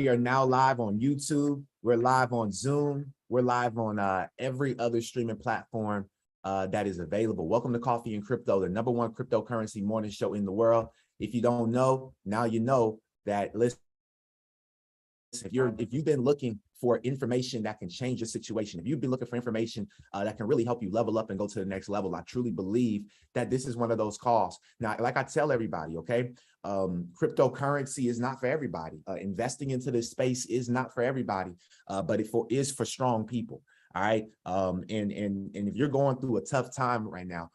We are now live on YouTube. We're live on Zoom. We're live on every other streaming platform that is available. Welcome to Coffee and Crypto, the #1 cryptocurrency morning show in the world. If you don't know, now you know that. Listen, if you've been looking for information that can change your situation, if you've been looking for information that can really help you level up and go to the next level, I truly believe that this is one of those calls. Now, like I tell everybody, okay, cryptocurrency is not for everybody. Investing into this space is not for everybody, but it is for strong people. All right. And if you're going through a tough time right now,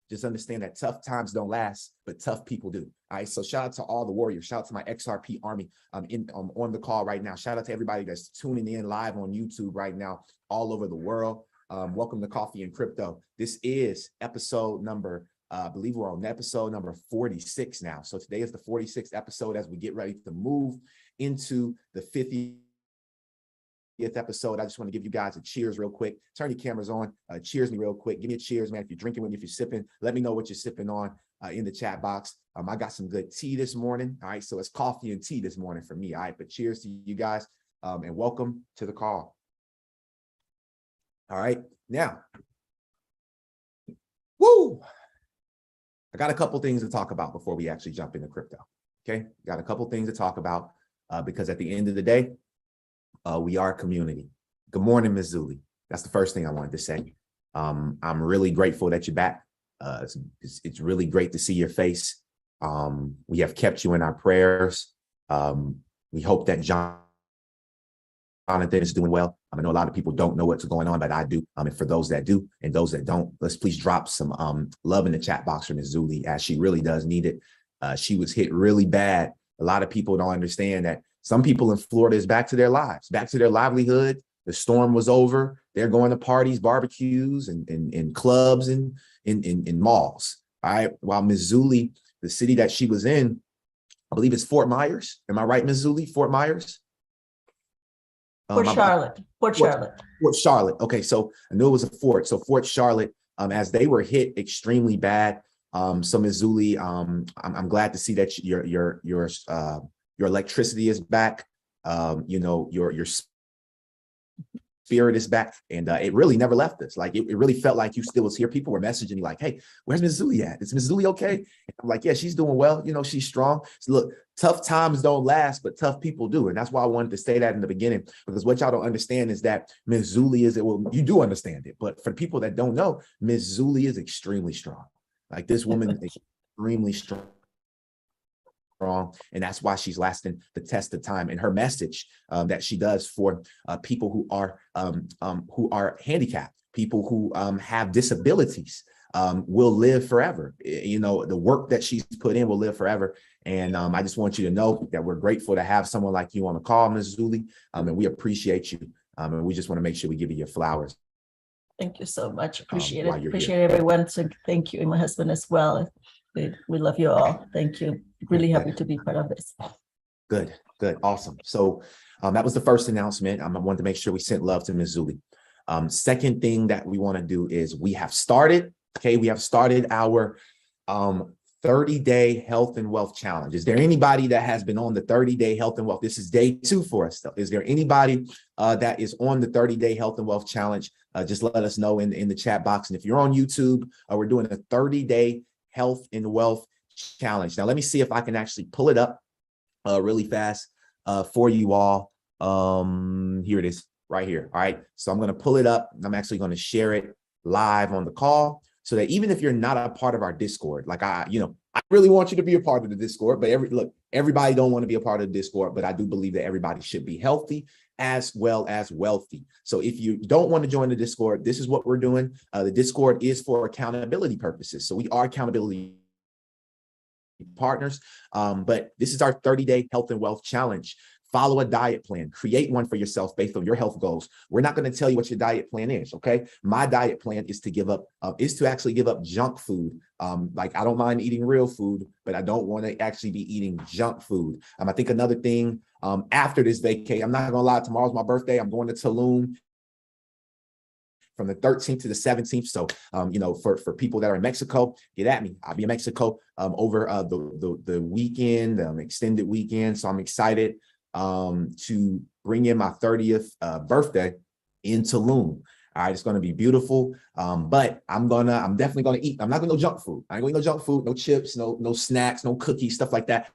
just understand that tough times don't last, but tough people do. All right. So shout out to all the warriors. Shout out to my XRP army on the call right now. Shout out to everybody that's tuning in live on YouTube right now, all over the world. Welcome to Coffee and Crypto. This is episode number, I believe we're on episode number 46 now. So today is the 46th episode as we get ready to move into the 50th episode. I just want to give you guys a cheers real quick. Turn your cameras on. Cheers me real quick. Give me a cheers, man. If you're drinking with me, if you're sipping, let me know what you're sipping on in the chat box. I got some good tea this morning. All right. So it's coffee and tea this morning for me. All right. But cheers to you guys and welcome to the call. All right. Now, woo! I got a couple things to talk about before we actually jump into crypto. Okay. Got a couple things to talk about because at the end of the day, we are a community. Good morning, Ms. Zuli. That's the first thing I wanted to say. I'm really grateful that you're back. It's really great to see your face. We have kept you in our prayers. We hope that Jonathan is doing well. I know a lot of people don't know what's going on, but I do. And for those that do and those that don't, let's please drop some love in the chat box for Ms. Zuli, as she really does need it. She was hit really bad. A lot of people don't understand that some people in Florida is back to their lives, back to their livelihood. The storm was over. They're going to parties, barbecues, and clubs and in malls. All right. While Ms. Zuli, the city that she was in, I believe it's Fort Myers. Am I right, Ms. Zuli? Fort Myers? Fort Charlotte. Fort Charlotte. Okay, so I knew it was a fort. So Fort Charlotte, as they were hit extremely bad. So Ms. Zuli, I'm glad to see that your electricity is back. You know, your spirit is back, and it really never left us. Like it really felt like you still was here. People were messaging me like, "Hey, where's Ms. Zuli at? Is Ms. Zuli okay?" And I'm like, "Yeah, she's doing well. You know, she's strong." So look, tough times don't last, but tough people do, and that's why I wanted to say that in the beginning, because what y'all don't understand is that Ms. Zuli is, well, you do understand it, but for the people that don't know, Ms. Zuli is extremely strong. Like this woman is extremely strong. And that's why she's lasting the test of time. And her message that she does for people who are handicapped, people who have disabilities, will live forever. You know, the work that she's put in will live forever. And I just want you to know that we're grateful to have someone like you on the call, Ms. Zuli, and we appreciate you. And we just want to make sure we give you your flowers. Thank you so much. Appreciate it. Appreciate everyone. So thank you, and my husband as well. We love you all. Thank you. Really happy to be part of this. Good. Awesome. So that was the first announcement. I wanted to make sure we sent love to Ms. Zuli. Second thing that we want to do is we have started our 30-day health and wealth challenge. Is there anybody that has been on the 30-day health and wealth? This is day 2 for us. Is there anybody that is on the 30-day health and wealth challenge? Just let us know in the chat box. And if you're on YouTube, we're doing a 30-day health and wealth challenge. Now, let me see if I can actually pull it up really fast for you all. Here it is right here. All right. So I'm going to pull it up. I'm actually going to share it live on the call so that even if you're not a part of our Discord, like I really want you to be a part of the Discord, but everybody don't want to be a part of the Discord, but I do believe that everybody should be healthy as well as wealthy. So if you don't want to join the Discord, this is what we're doing. The Discord is for accountability purposes. So we are accountability partners, but this is our 30-day health and wealth challenge. Follow a diet plan, create one for yourself based on your health goals. We're not going to tell you what your diet plan is. Okay. My diet plan is to actually give up junk food. Like I don't mind eating real food, but I don't want to actually be eating junk food. I think another thing, after this vacay, I'm not going to lie, tomorrow's my birthday. I'm going to Tulum from the 13th to the 17th. So, you know, for people that are in Mexico, get at me. I'll be in Mexico over the weekend, extended weekend. So I'm excited to bring in my 30th birthday in Tulum. All right, it's going to be beautiful. But I'm definitely going to eat. I'm not going to go junk food. I ain't going to no junk food, no chips, no snacks, no cookies, stuff like that.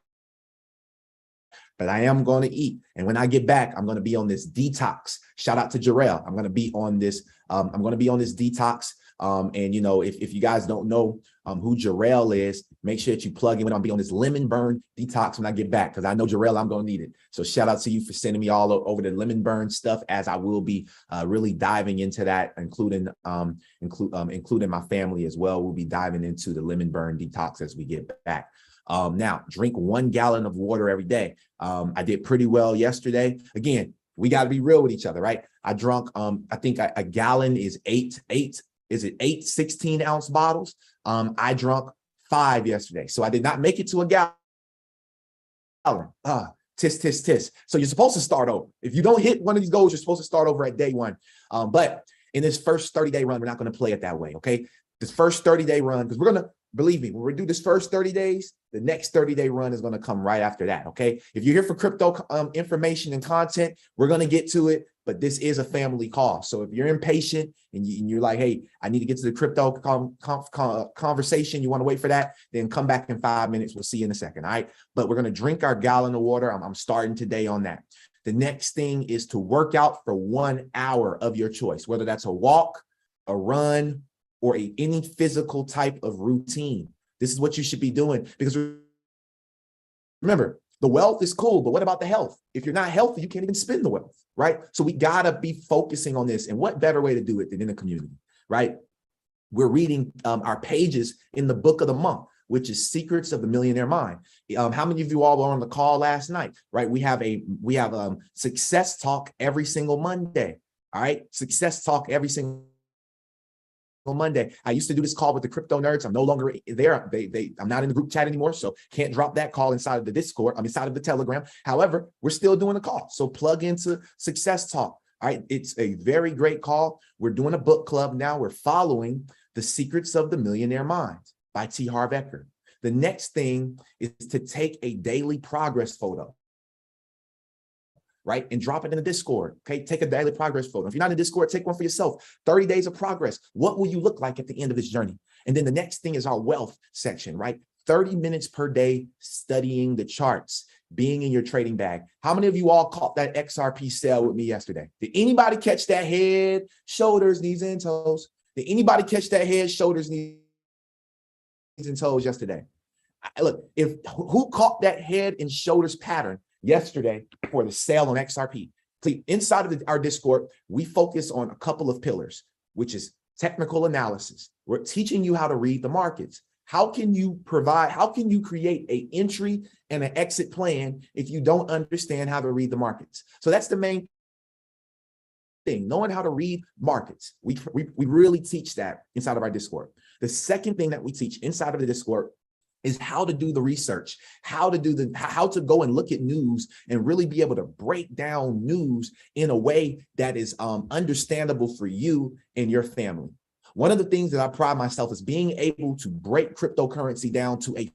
But I am going to eat. And when I get back, I'm going to be on this detox. Shout out to Jarrell. I'm going to be on this. I'm going to be on this detox. And, you know, if you guys don't know who Jarrell is, make sure that you plug in when I'll be on this lemon burn detox when I get back, because I know Jarrell, I'm going to need it. So shout out to you for sending me all over the lemon burn stuff, as I will be really diving into that, including my family as well. We'll be diving into the lemon burn detox as we get back. Now, drink 1 gallon of water every day. I did pretty well yesterday. Again, we got to be real with each other, right? I drunk, I think a gallon is eight 16-ounce bottles. I drunk 5 yesterday. So I did not make it to a gallon. Tis. So you're supposed to start over. If you don't hit one of these goals, you're supposed to start over at day 1. But in this first 30-day run, we're not going to play it that way, okay? This first 30-day run, because we're going to, believe me, when we do this first 30 days, the next 30-day run is going to come right after that, okay? If you're here for crypto information and content, we're going to get to it, but this is a family call. So if you're impatient and you're like, hey, I need to get to the crypto conversation, you want to wait for that, then come back in 5 minutes. We'll see you in a second, all right? But we're going to drink our gallon of water. I'm starting today on that. The next thing is to work out for 1 hour of your choice, whether that's a walk, a run, or any physical type of routine. This is what you should be doing, because remember, the wealth is cool, but what about the health? If you're not healthy, you can't even spend the wealth, right? So we gotta be focusing on this. And what better way to do it than in a community, right? We're reading our pages in the book of the month, which is Secrets of the Millionaire Mind. How many of you all were on the call last night, right? We have success talk every single Monday, all right? Success talk every single Monday. I used to do this call with the crypto nerds. I'm no longer there. I'm not in the group chat anymore, so can't drop that call inside of the Discord. I'm inside of the Telegram. However, we're still doing a call. So plug into Success Talk. All right. It's a very great call. We're doing a book club now. We're following The Secrets of the Millionaire Mind by T. Harv Eker. The next thing is to take a daily progress photo, right? And drop it in the Discord, okay? Take a daily progress photo. If you're not in Discord, take one for yourself. 30 days of progress. What will you look like at the end of this journey? And then the next thing is our wealth section, right? 30 minutes per day studying the charts, being in your trading bag. How many of you all caught that XRP sale with me yesterday? Did anybody catch that head, shoulders, knees, and toes? Did anybody catch that head, shoulders, knees, and toes yesterday? Look, who caught that head and shoulders pattern yesterday for the sale on XRP? Please, inside of our Discord, we focus on a couple of pillars, which is technical analysis. We're teaching you how to read the markets. How can you create an entry and an exit plan if you don't understand how to read the markets? So that's the main thing, knowing how to read markets. We really teach that inside of our Discord. The second thing that we teach inside of the Discord is how to do the research, how to go and look at news and really be able to break down news in a way that is understandable for you and your family. One of the things that I pride myself is being able to break cryptocurrency down to a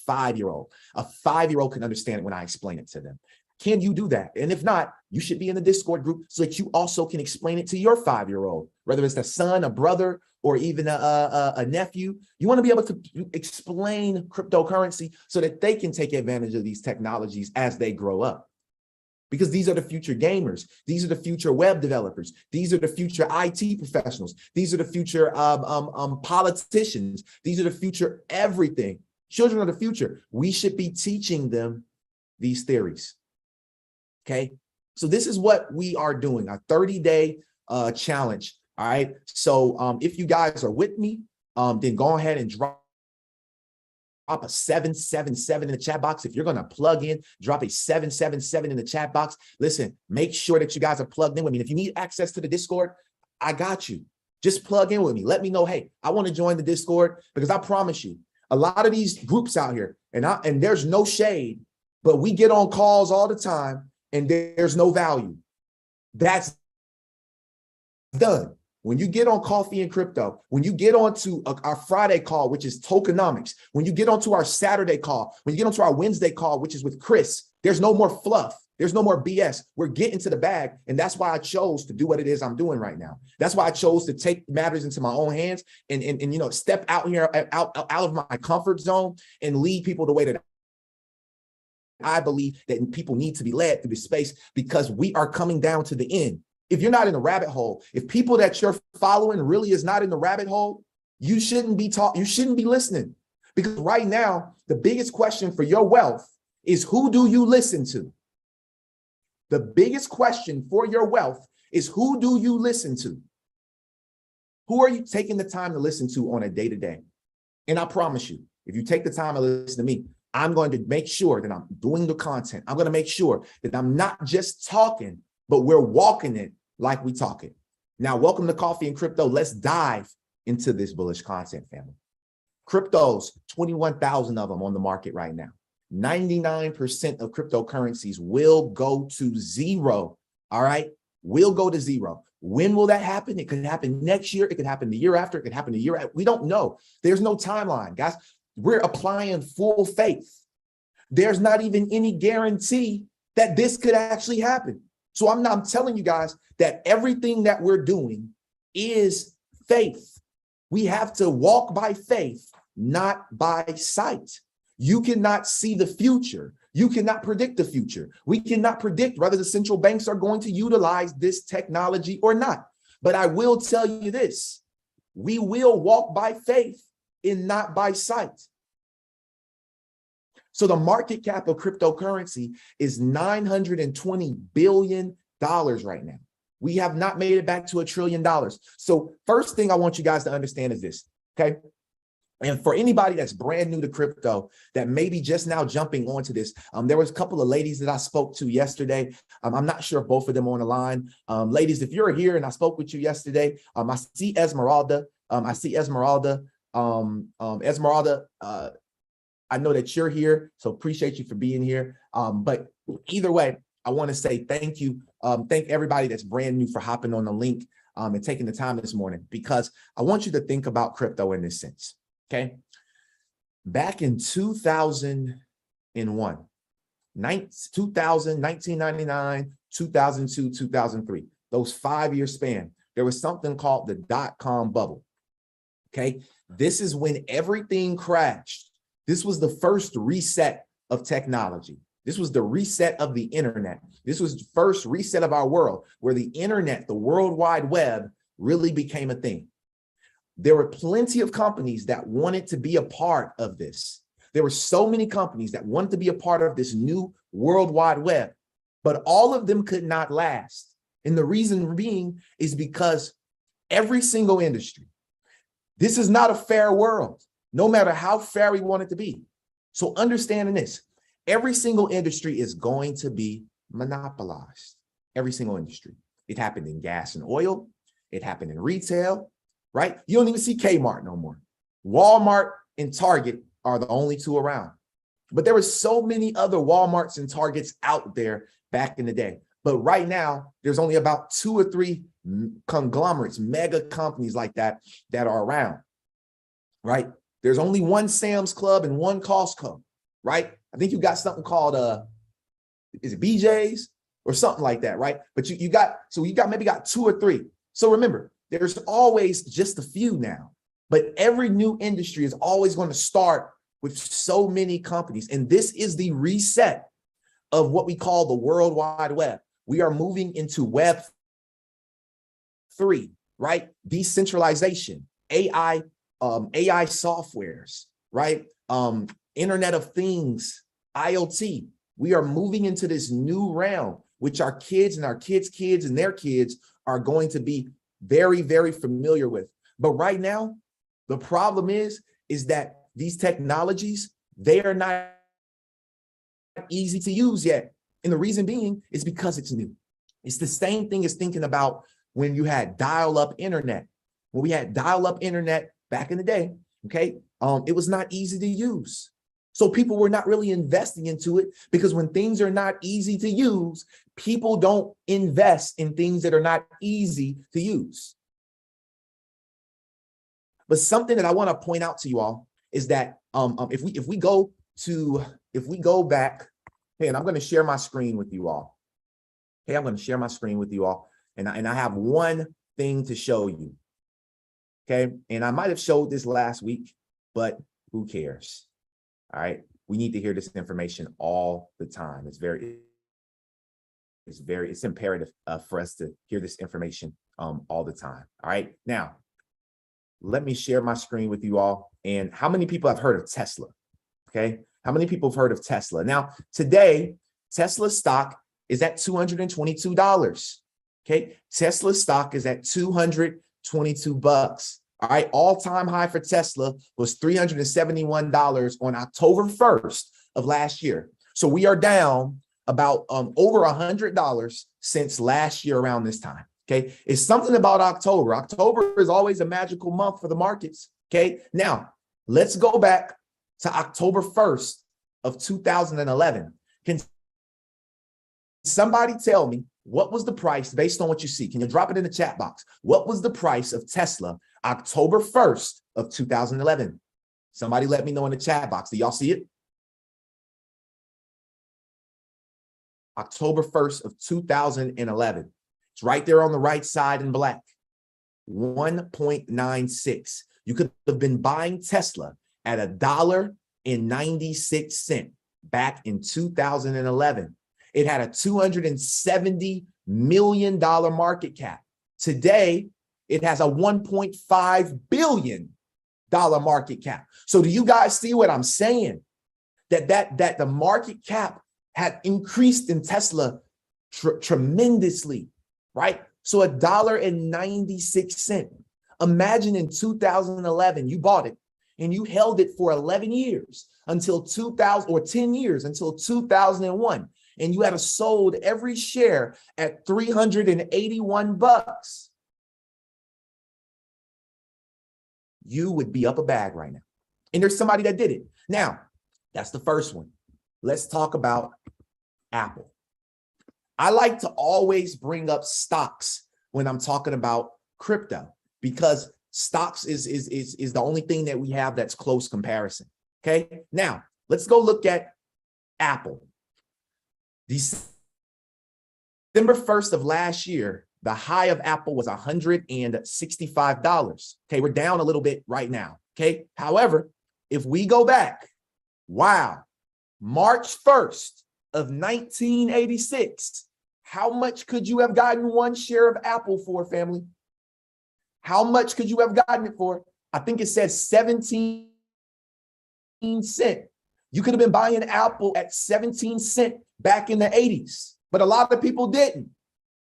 5-year-old. A 5-year-old can understand it when I explain it to them. Can you do that? And if not, you should be in the Discord group so that you also can explain it to your 5-year-old, whether it's a son, a brother, or even a nephew. You want to be able to explain cryptocurrency so that they can take advantage of these technologies as they grow up. Because these are the future gamers. These are the future web developers. These are the future IT professionals. These are the future politicians. These are the future everything. Children of the future. We should be teaching them these theories. Okay, so this is what we are doing, a 30-day challenge. All right, so if you guys are with me, then go ahead and drop a 777 in the chat box. If you're going to plug in, drop a 777 in the chat box. Listen, make sure that you guys are plugged in with me. And if you need access to the Discord, I got you. Just plug in with me. Let me know, hey, I want to join the Discord, because I promise you, a lot of these groups out here, and there's no shade, but we get on calls all the time and there's no value. That's done. When you get on Coffee and Crypto, when you get onto our Friday call, which is tokenomics, when you get onto our Saturday call, when you get onto our Wednesday call, which is with Chris, there's no more fluff. There's no more BS. We're getting to the bag. And that's why I chose to do what it is I'm doing right now. That's why I chose to take matters into my own hands and you know, step out here, out of my comfort zone and lead people the way that I believe that people need to be led through this space, because we are coming down to the end. If you're not in the rabbit hole, if people that you're following really is not in the rabbit hole, you shouldn't be you shouldn't be listening. Because right now, the biggest question for your wealth is, who do you listen to? The biggest question for your wealth is, who do you listen to? Who are you taking the time to listen to on a day-to-day? And I promise you, if you take the time to listen to me, I'm going to make sure that I'm doing the content. I'm going to make sure that I'm not just talking, but we're walking it like we talk it. Now, welcome to Coffee and Crypto. Let's dive into this bullish content, family. Cryptos, 21,000 of them on the market right now. 99% of cryptocurrencies will go to zero. All right, will go to zero. When will that happen? It could happen next year. It could happen the year after. It could happen the year after. We don't know. There's no timeline, guys. We're applying full faith. There's not even any guarantee that this could actually happen. So I'm telling you guys that everything that we're doing is faith. We have to walk by faith, not by sight. You cannot see the future. You cannot predict the future. We cannot predict whether the central banks are going to utilize this technology or not. But I will tell you this, we will walk by faith and not by sight. So the market cap of cryptocurrency is $920 billion right now. We have not made it back to $1 trillion. So first thing I want you guys to understand is this, okay? And for anybody that's brand new to crypto, that maybe just now jumping onto this, there was a couple of ladies that I spoke to yesterday. I'm not sure if both of them are on the line. Ladies, if you're here and I spoke with you yesterday, I see Esmeralda. Esmeralda, I know that you're here, so appreciate you for being here. But either way, I want to say thank you. Thank everybody that's brand new for hopping on the link and taking the time this morning, because I want you to think about crypto in this sense. Okay, back in 2001, 1999, 2002, 2003, those 5-year span, there was something called the dot-com bubble. Okay, this is when everything crashed. This was the first reset of technology. This was the reset of the internet. This was the first reset of our world, where the internet, the World Wide Web, really became a thing. There were plenty of companies that wanted to be a part of this. There were so many companies that wanted to be a part of this new World Wide Web, but all of them could not last. And the reason being is because every single industry, this is not a fair world, no matter how fair we want it to be. So understanding this, every single industry is going to be monopolized. Every single industry. It happened in gas and oil. It happened in retail. Right? You don't even see Kmart no more. Walmart and Target are the only two around. But there were so many other Walmarts and Targets out there back in the day. But right now, there's only about 2 or 3 conglomerates, mega companies like that are around. Right? There's only one Sam's Club and one Costco. Right? I think you got something called, is it BJ's or something like that, right? But you got maybe 2 or 3. So remember, there's always just a few now, but every new industry is always going to start with so many companies. And this is the reset of what we call the World Wide Web. We are moving into Web 3, right? Decentralization, AI softwares, right? Internet of Things, IoT. We are moving into this new realm, which our kids and our kids' kids and their kids are going to be very, very familiar with. But right now, the problem is that these technologies, they are not easy to use yet. And the reason being is because it's new. It's the same thing as thinking about when you had dial-up internet. When we had dial-up internet back in the day, okay, it was not easy to use. So people were not really investing into it, because when things are not easy to use, people don't invest in things that are not easy to use. But something that I want to point out to you all is that if we go back, hey, and I'm going to share my screen with you all. Okay, I'm going to share my screen with you all, and I have one thing to show you. Okay, and I might have showed this last week, but who cares? All right, we need to hear this information all the time. It's imperative for us to hear this information all the time. All right, now let me share my screen with you all. And how many people have heard of Tesla? Okay, how many people have heard of Tesla? Now today, Tesla stock is at $222. Okay, Tesla stock is at 222 bucks. All right, all-time high for Tesla was $371 on October 1st of last year. So we are down about over $100 since last year around this time. Okay, it's something about October. October is always a magical month for the markets. Okay, now let's go back to October 1st of 2011. Can somebody tell me what was the price based on what you see? Can you drop it in the chat box? What was the price of Tesla October 1st of 2011? Somebody let me know in the chat box. Do y'all see it? October 1st of 2011. It's right there on the right side in black. 1.96. You could have been buying Tesla at $1.96 back in 2011. It had a $270 million market cap. Today, it has a $1.5 billion market cap. So do you guys see what I'm saying? That the market cap had increased in Tesla tremendously, right? So $1.96. Imagine in 2011, you bought it and you held it for 11 years until 2000, or 10 years until 2001. And you had sold every share at 381 bucks. You would be up a bag right now. And there's somebody that did it. Now, that's the first one. Let's talk about Apple. I like to always bring up stocks when I'm talking about crypto, because stocks is the only thing that we have that's close comparison. Okay, now let's go look at Apple. December 1st of last year, the high of Apple was $165. Okay, we're down a little bit right now. Okay, however, if we go back, wow, March 1st of 1986, how much could you have gotten one share of Apple for, family? How much could you have gotten it for? I think it says 17 cents. You could have been buying Apple at 17 cents back in the 80s, but a lot of people didn't.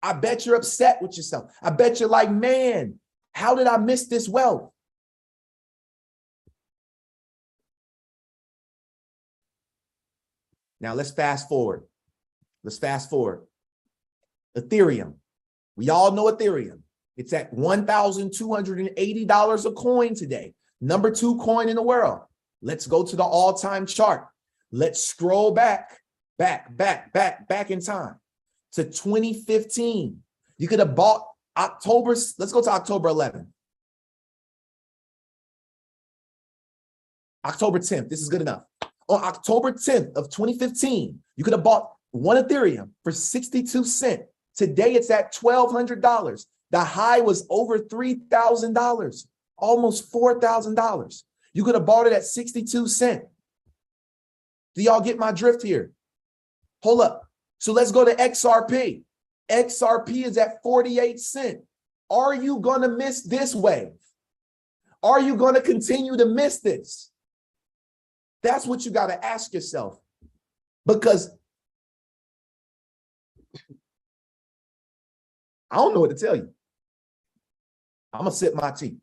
I bet you're upset with yourself. I bet you're like, man, how did I miss this wealth? Now let's fast forward. Let's fast forward. Ethereum. We all know Ethereum. It's at $1,280 a coin today. Number 2 coin in the world. Let's go to the all-time chart. Let's scroll back in time to 2015. You could have bought October. Let's go to October 11th. October 10th. This is good enough. On October 10th of 2015, you could have bought one Ethereum for 62 cents. Today, it's at $1,200. The high was over $3,000, almost $4,000. You could have bought it at 62 cents. Do y'all get my drift here? Hold up. So let's go to XRP. XRP is at 48 cents. Are you going to miss this wave? Are you going to continue to miss this? That's what you got to ask yourself, because I don't know what to tell you. I'm going to sip my tea.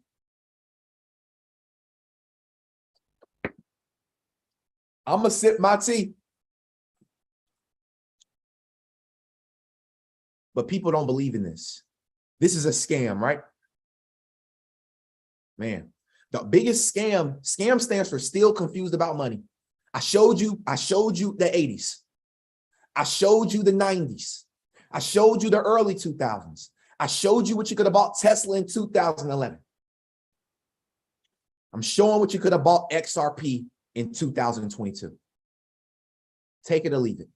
I'm going to sip my tea. But people don't believe in this. This is a scam, right? Man, the biggest scam stands for still confused about money. I showed you the 80s. I showed you the 90s. I showed you the early 2000s. I showed you what you could have bought Tesla in 2011. I'm showing what you could have bought XRP in 2022. Take it or leave it.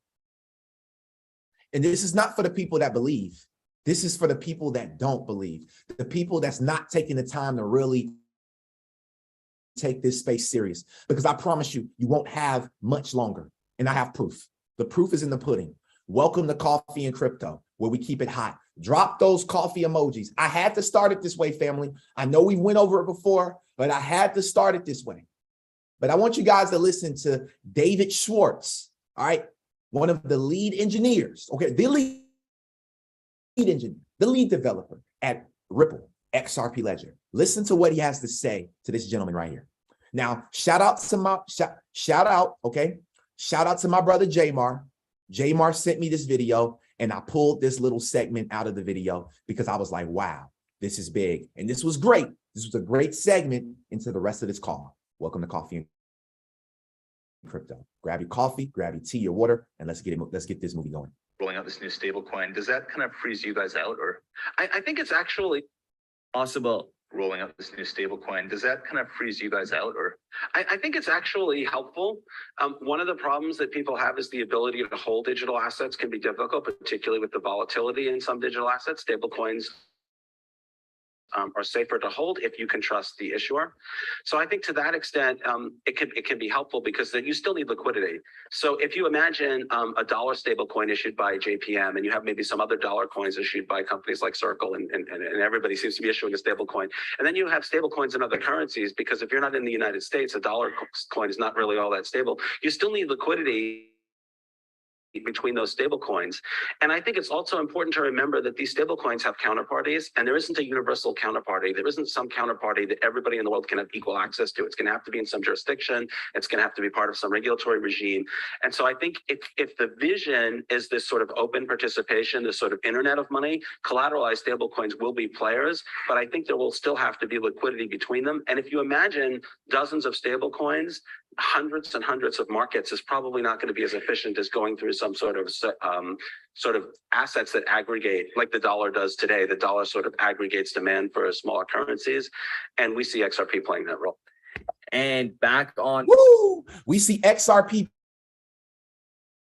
And this is not for the people that believe. This is for the people that don't believe. The people that's not taking the time to really take this space serious. Because I promise you, you won't have much longer. And I have proof. The proof is in the pudding. Welcome to Coffee and Crypto, where we keep it hot. Drop those coffee emojis. I had to start it this way, family. I know we went over it before, but I had to start it this way. But I want you guys to listen to David Schwartz, all right? One of the lead engineers, okay? The lead engineer, the lead developer at Ripple, XRP Ledger. Listen to what he has to say to this gentleman right here. Now, shout out to my brother Jamar. Jamar sent me this video, and I pulled this little segment out of the video because I was like, wow, this is big. And this was great. This was a great segment into the rest of this call. Welcome to Coffee and Crypto. Grab your coffee, grab your tea, your water, and let's get this movie going. Rolling out this new stable coin, does that kind of freeze you guys out? Or I think it's actually possible. Rolling out this new stable coin, does that kind of freeze you guys out? Or I think it's actually helpful. One of the problems that people have is the ability to hold digital assets can be difficult, particularly with the volatility in some digital assets. Stable coins are safer to hold if you can trust the issuer. So I think to that extent, it can be helpful because then you still need liquidity. So if you imagine a dollar stable coin issued by JPM, and you have maybe some other dollar coins issued by companies like Circle, and everybody seems to be issuing a stable coin. And then you have stable coins in other currencies, because if you're not in the United States, a dollar coin is not really all that stable. You still need liquidity between those stable coins. And I think it's also important to remember that these stable coins have counterparties, and there isn't a universal counterparty. There isn't some counterparty that everybody in the world can have equal access to. It's going to have to be in some jurisdiction. It's going to have to be part of some regulatory regime. And so I think if the vision is this sort of open participation, this sort of internet of money, collateralized stable coins will be players, but I think there will still have to be liquidity between them. And if you imagine dozens of stable coins, hundreds and hundreds of markets is probably not going to be as efficient as going through some sort of assets that aggregate, like the dollar does today. The dollar sort of aggregates demand for smaller currencies, and we see XRP playing that role. And back on, we see XRP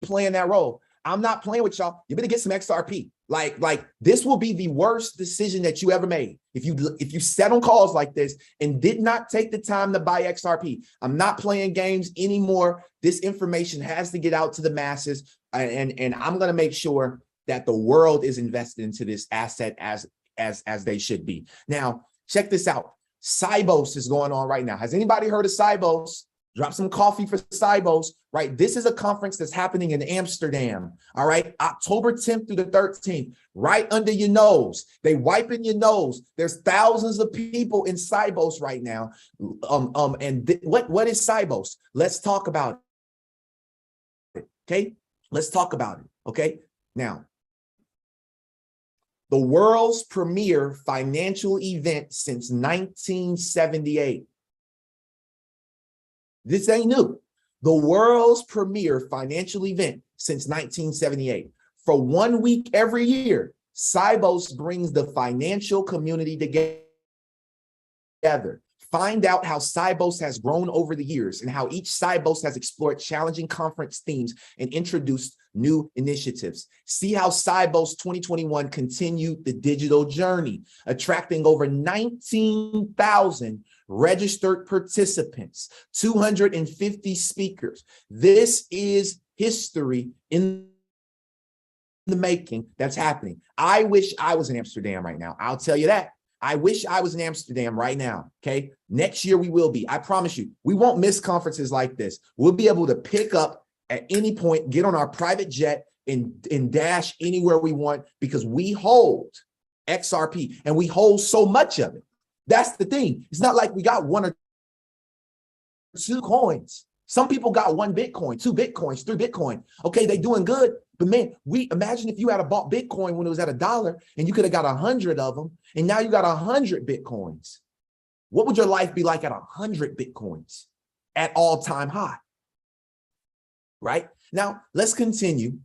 playing that role. I'm not playing with y'all. You better get some XRP. Like this will be the worst decision that you ever made. If you sat on calls like this and did not take the time to buy XRP. I'm not playing games anymore. This information has to get out to the masses, and I'm going to make sure that the world is invested into this asset as they should be. Now, check this out. SIBOS is going on right now. Has anybody heard of SIBOS? Drop some coffee for SIBOS, right? This is a conference that's happening in Amsterdam, all right? October 10th through the 13th, right under your nose. They wiping your nose. There's thousands of people in SIBOS right now. What is SIBOS? Let's talk about it, okay? Let's talk about it, okay? Now, the world's premier financial event since 1978. This ain't new. The world's premier financial event since 1978. For 1 week every year, SIBOS brings the financial community together. Find out how SIBOS has grown over the years and how each SIBOS has explored challenging conference themes and introduced new initiatives. See how SIBOS 2021 continued the digital journey, attracting over 19,000 registered participants, 250 speakers. This is history in the making that's happening. I wish I was in Amsterdam right now. I'll tell you that. I wish I was in Amsterdam right now, okay? Next year we will be. I promise you, we won't miss conferences like this. We'll be able to pick up at any point, get on our private jet and dash anywhere we want, because we hold XRP and we hold so much of it. That's the thing. It's not like we got one or two coins. Some people got 1 Bitcoin, 2 Bitcoins, 3 Bitcoin. Okay, they doing good. But man, imagine if you had bought Bitcoin when it was at $1 and you could have got 100 of them, and now you got 100 Bitcoins. What would your life be like at 100 Bitcoins at all-time high? right? Now, let's continue.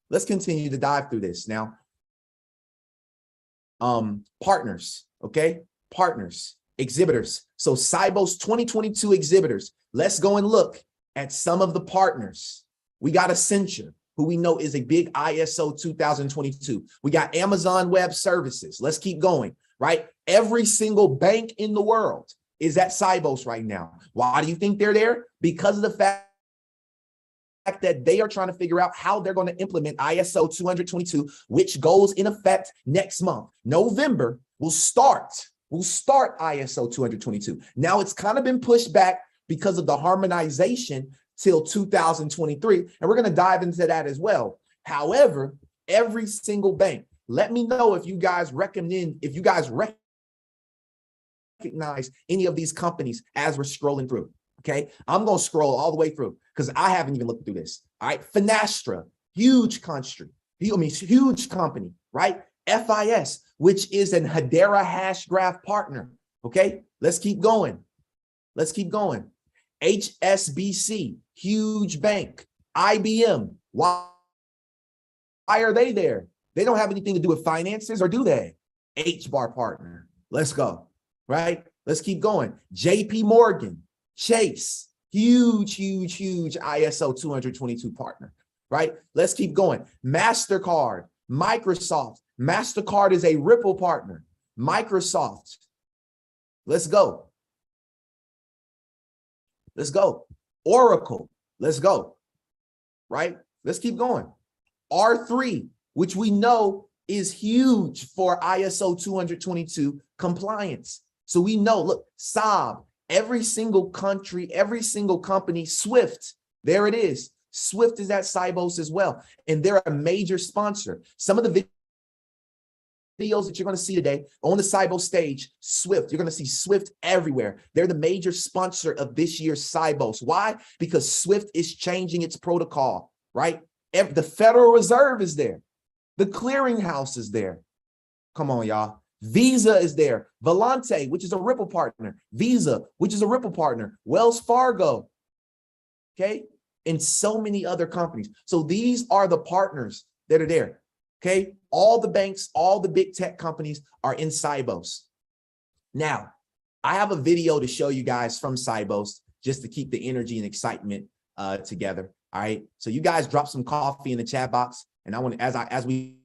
Let's continue to dive through this. Now, partners, okay? Partners, exhibitors. So SIBOS 2022 exhibitors. Let's go and look at some of the partners. We got Accenture, who we know is a big ISO 2022. We got Amazon Web Services. Let's keep going, right? Every single bank in the world is at SIBOS right now. Why do you think they're there? Because of the fact that they are trying to figure out how they're going to implement ISO 20022, which goes in effect next month. November will start ISO 20022. Now it's kind of been pushed back because of the harmonization till 2023. And we're going to dive into that as well. However, every single bank, let me know if you guys recognize any of these companies as we're scrolling through. Okay, I'm going to scroll all the way through because I haven't even looked through this. All right, Finastra, huge company, right? FIS, which is an Hedera hash graph partner. Okay, let's keep going. Let's keep going. HSBC, huge bank. IBM, why are they there? They don't have anything to do with finances, or do they? HBAR partner. Let's go, right? Let's keep going. JP Morgan, Chase, huge ISO 222 partner, right? Let's keep going. MasterCard, Microsoft. MasterCard is a Ripple partner. Microsoft. Let's go. Let's go. Oracle. Let's go. Right? Let's keep going. R3, which we know is huge for ISO 222 compliance. So we know, look, SAB, every single country, every single company, SWIFT, there it is. SWIFT is at SIBOS as well. And they're a major sponsor. Some of the videos that you're going to see today on the SIBOS stage, SWIFT, you're going to see SWIFT everywhere. They're the major sponsor of this year's SIBOS. Why? Because SWIFT is changing its protocol, right? The Federal Reserve is there. The clearinghouse is there. Come on, y'all. Visa is there. Volante, which is a Ripple partner. Visa, which is a Ripple partner. Wells Fargo, okay? And so many other companies. So these are the partners that are there, okay? All the banks, all the big tech companies are in SIBOS. Now, I have a video to show you guys from SIBOS just to keep the energy and excitement together, all right? So you guys drop some coffee in the chat box, and I want to, as we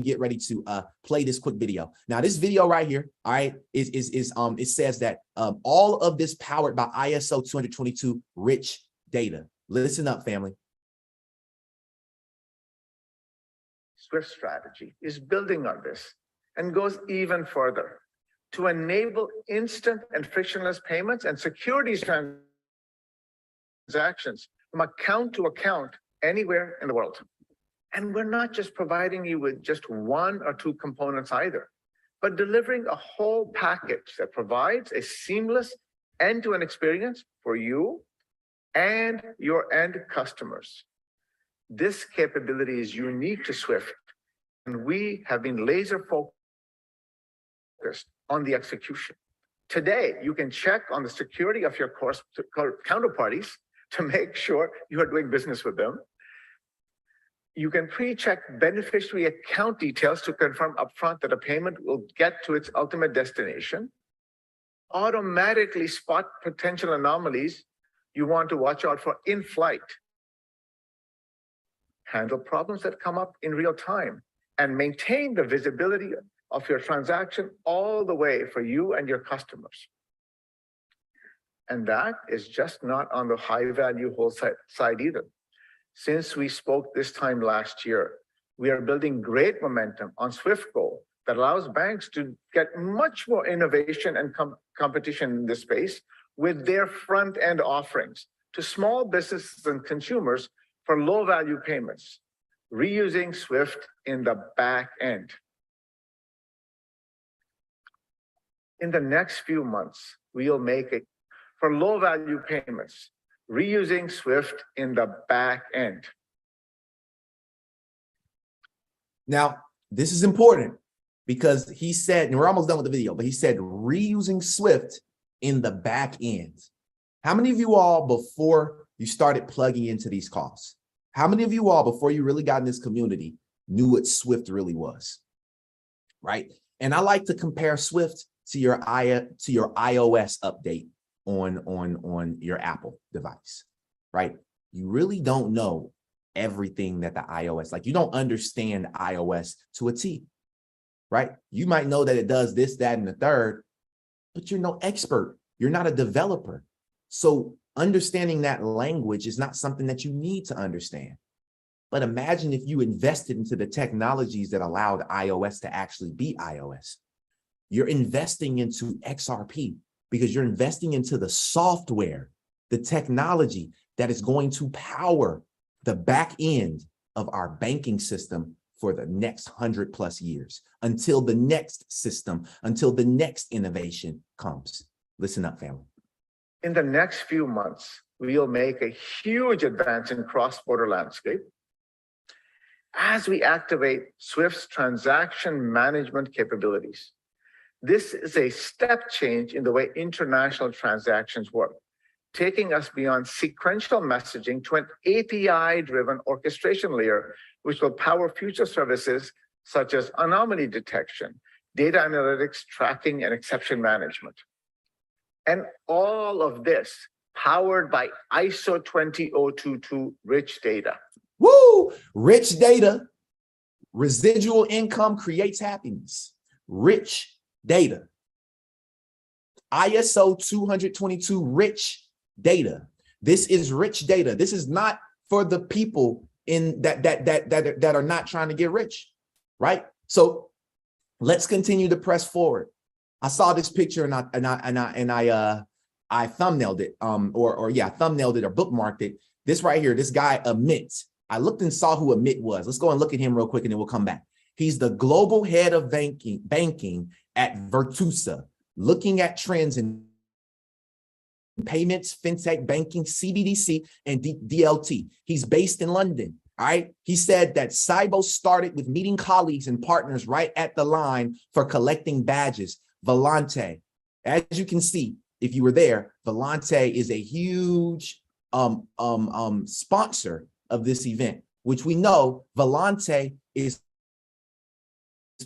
get ready to play this quick video. Now, this video right here, all right, it says that all of this powered by ISO 222 rich data. Listen up, family. SWIFT strategy is building on this and goes even further to enable instant and frictionless payments and securities transactions from account to account anywhere in the world. And we're not just providing you with just one or two components either, but delivering a whole package that provides a seamless end-to-end experience for you and your end customers. This capability is unique to SWIFT, and we have been laser focused on the execution. Today, you can check on the security of your counterparties to make sure you are doing business with them. You can pre-check beneficiary account details to confirm upfront that a payment will get to its ultimate destination. Automatically spot potential anomalies you want to watch out for in flight. Handle problems that come up in real time and maintain the visibility of your transaction all the way for you and your customers. And that is just not on the high value wholesale side either. Since we spoke this time last year, we are building great momentum on SwiftGo that allows banks to get much more innovation and competition in this space with their front-end offerings to small businesses and consumers for low-value payments, reusing SWIFT in the back end. In the next few months, we'll make it for low-value payments, reusing SWIFT in the back end. Now, this is important because he said, and we're almost done with the video, but he said reusing SWIFT in the back end. How many of you all, before you started plugging into these costs. How many of you all, before you really got in this community, knew what Swift really was, right? And I like to compare Swift to your iOS update on your Apple device, right? You really don't know everything that the iOS, like you don't understand iOS to a T, right? You might know that it does this, that, and the third, but you're no expert. You're not a developer. So understanding that language is not something that you need to understand. But imagine if you invested into the technologies that allowed iOS to actually be iOS. You're investing into XRP because you're investing into the software, the technology that is going to power the back end of our banking system for the next 100+ years, until the next system, until the next innovation comes. Listen up, family. In the next few months, we'll make a huge advance in cross-border landscape as we activate Swift's transaction management capabilities. This is a step change in the way international transactions work, taking us beyond sequential messaging to an API-driven orchestration layer, which will power future services such as anomaly detection, data analytics, tracking, and exception management. And all of this powered by ISO20022 rich data. Woo! Rich data, residual income creates happiness. Rich data. ISO20022 rich data. This is rich data. This is not for the people in that are not trying to get rich, right? So let's continue to press forward. I saw this picture and I thumbnailed it, thumbnailed it or bookmarked it. This right here, this guy Amit. I looked and saw who Amit was. Let's go and look at him real quick and then we'll come back. He's the global head of banking at Virtusa, looking at trends in payments, fintech, banking, CBDC, and DLT. He's based in London. All right. He said that SIBOS started with meeting colleagues and partners right at the line for collecting badges. Volante, as you can see, if you were there, Volante is a huge sponsor of this event, which we know Volante is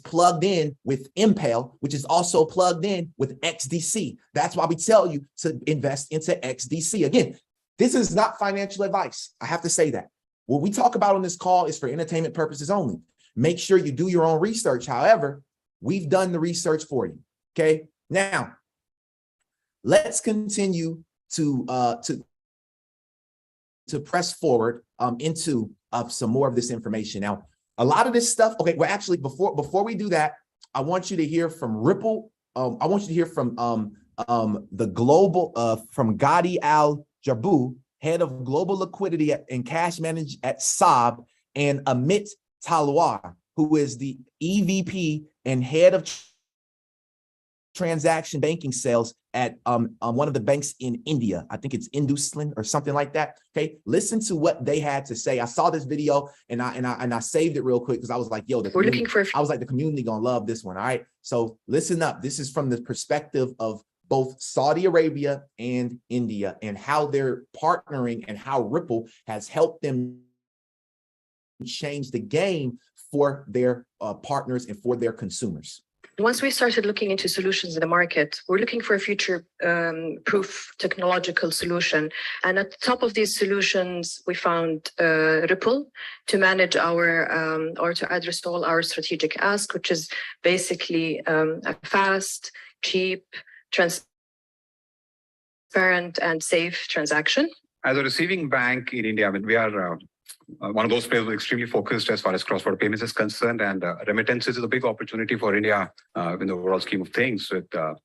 plugged in with Impale, which is also plugged in with XDC. That's why we tell you to invest into XDC. Again, this is not financial advice. I have to say that. What we talk about on this call is for entertainment purposes only. Make sure you do your own research. However, we've done the research for you. Okay. Now, let's continue to press forward into some more of this information. Now, a lot of this stuff. Okay. Well, actually, before we do that, I want you to hear from Ripple. I want you to hear from the global from Gadi Al-Jabu, head of global liquidity and cash management at SAB, and Amit Talwar, who is the EVP and head of transaction banking sales at one of the banks in India. I think it's Induslin or something like that. Okay, listen to what they had to say. I saw this video and I saved it real quick because I was like, yo, we're looking for. I was like, the community gonna love this one. All right, so listen up. This is from the perspective of both Saudi Arabia and India and how they're partnering and how Ripple has helped them change the game for their partners and for their consumers. Once we started looking into solutions in the market, we're looking for a future-proof technological solution. And at the top of these solutions, we found Ripple to manage our, or to address all our strategic ask, which is basically a fast, cheap, transparent, and safe transaction. As a receiving bank in India, I mean, we are one of those players extremely focused as far as cross-border payments is concerned, and remittances is a big opportunity for India in the overall scheme of things. With the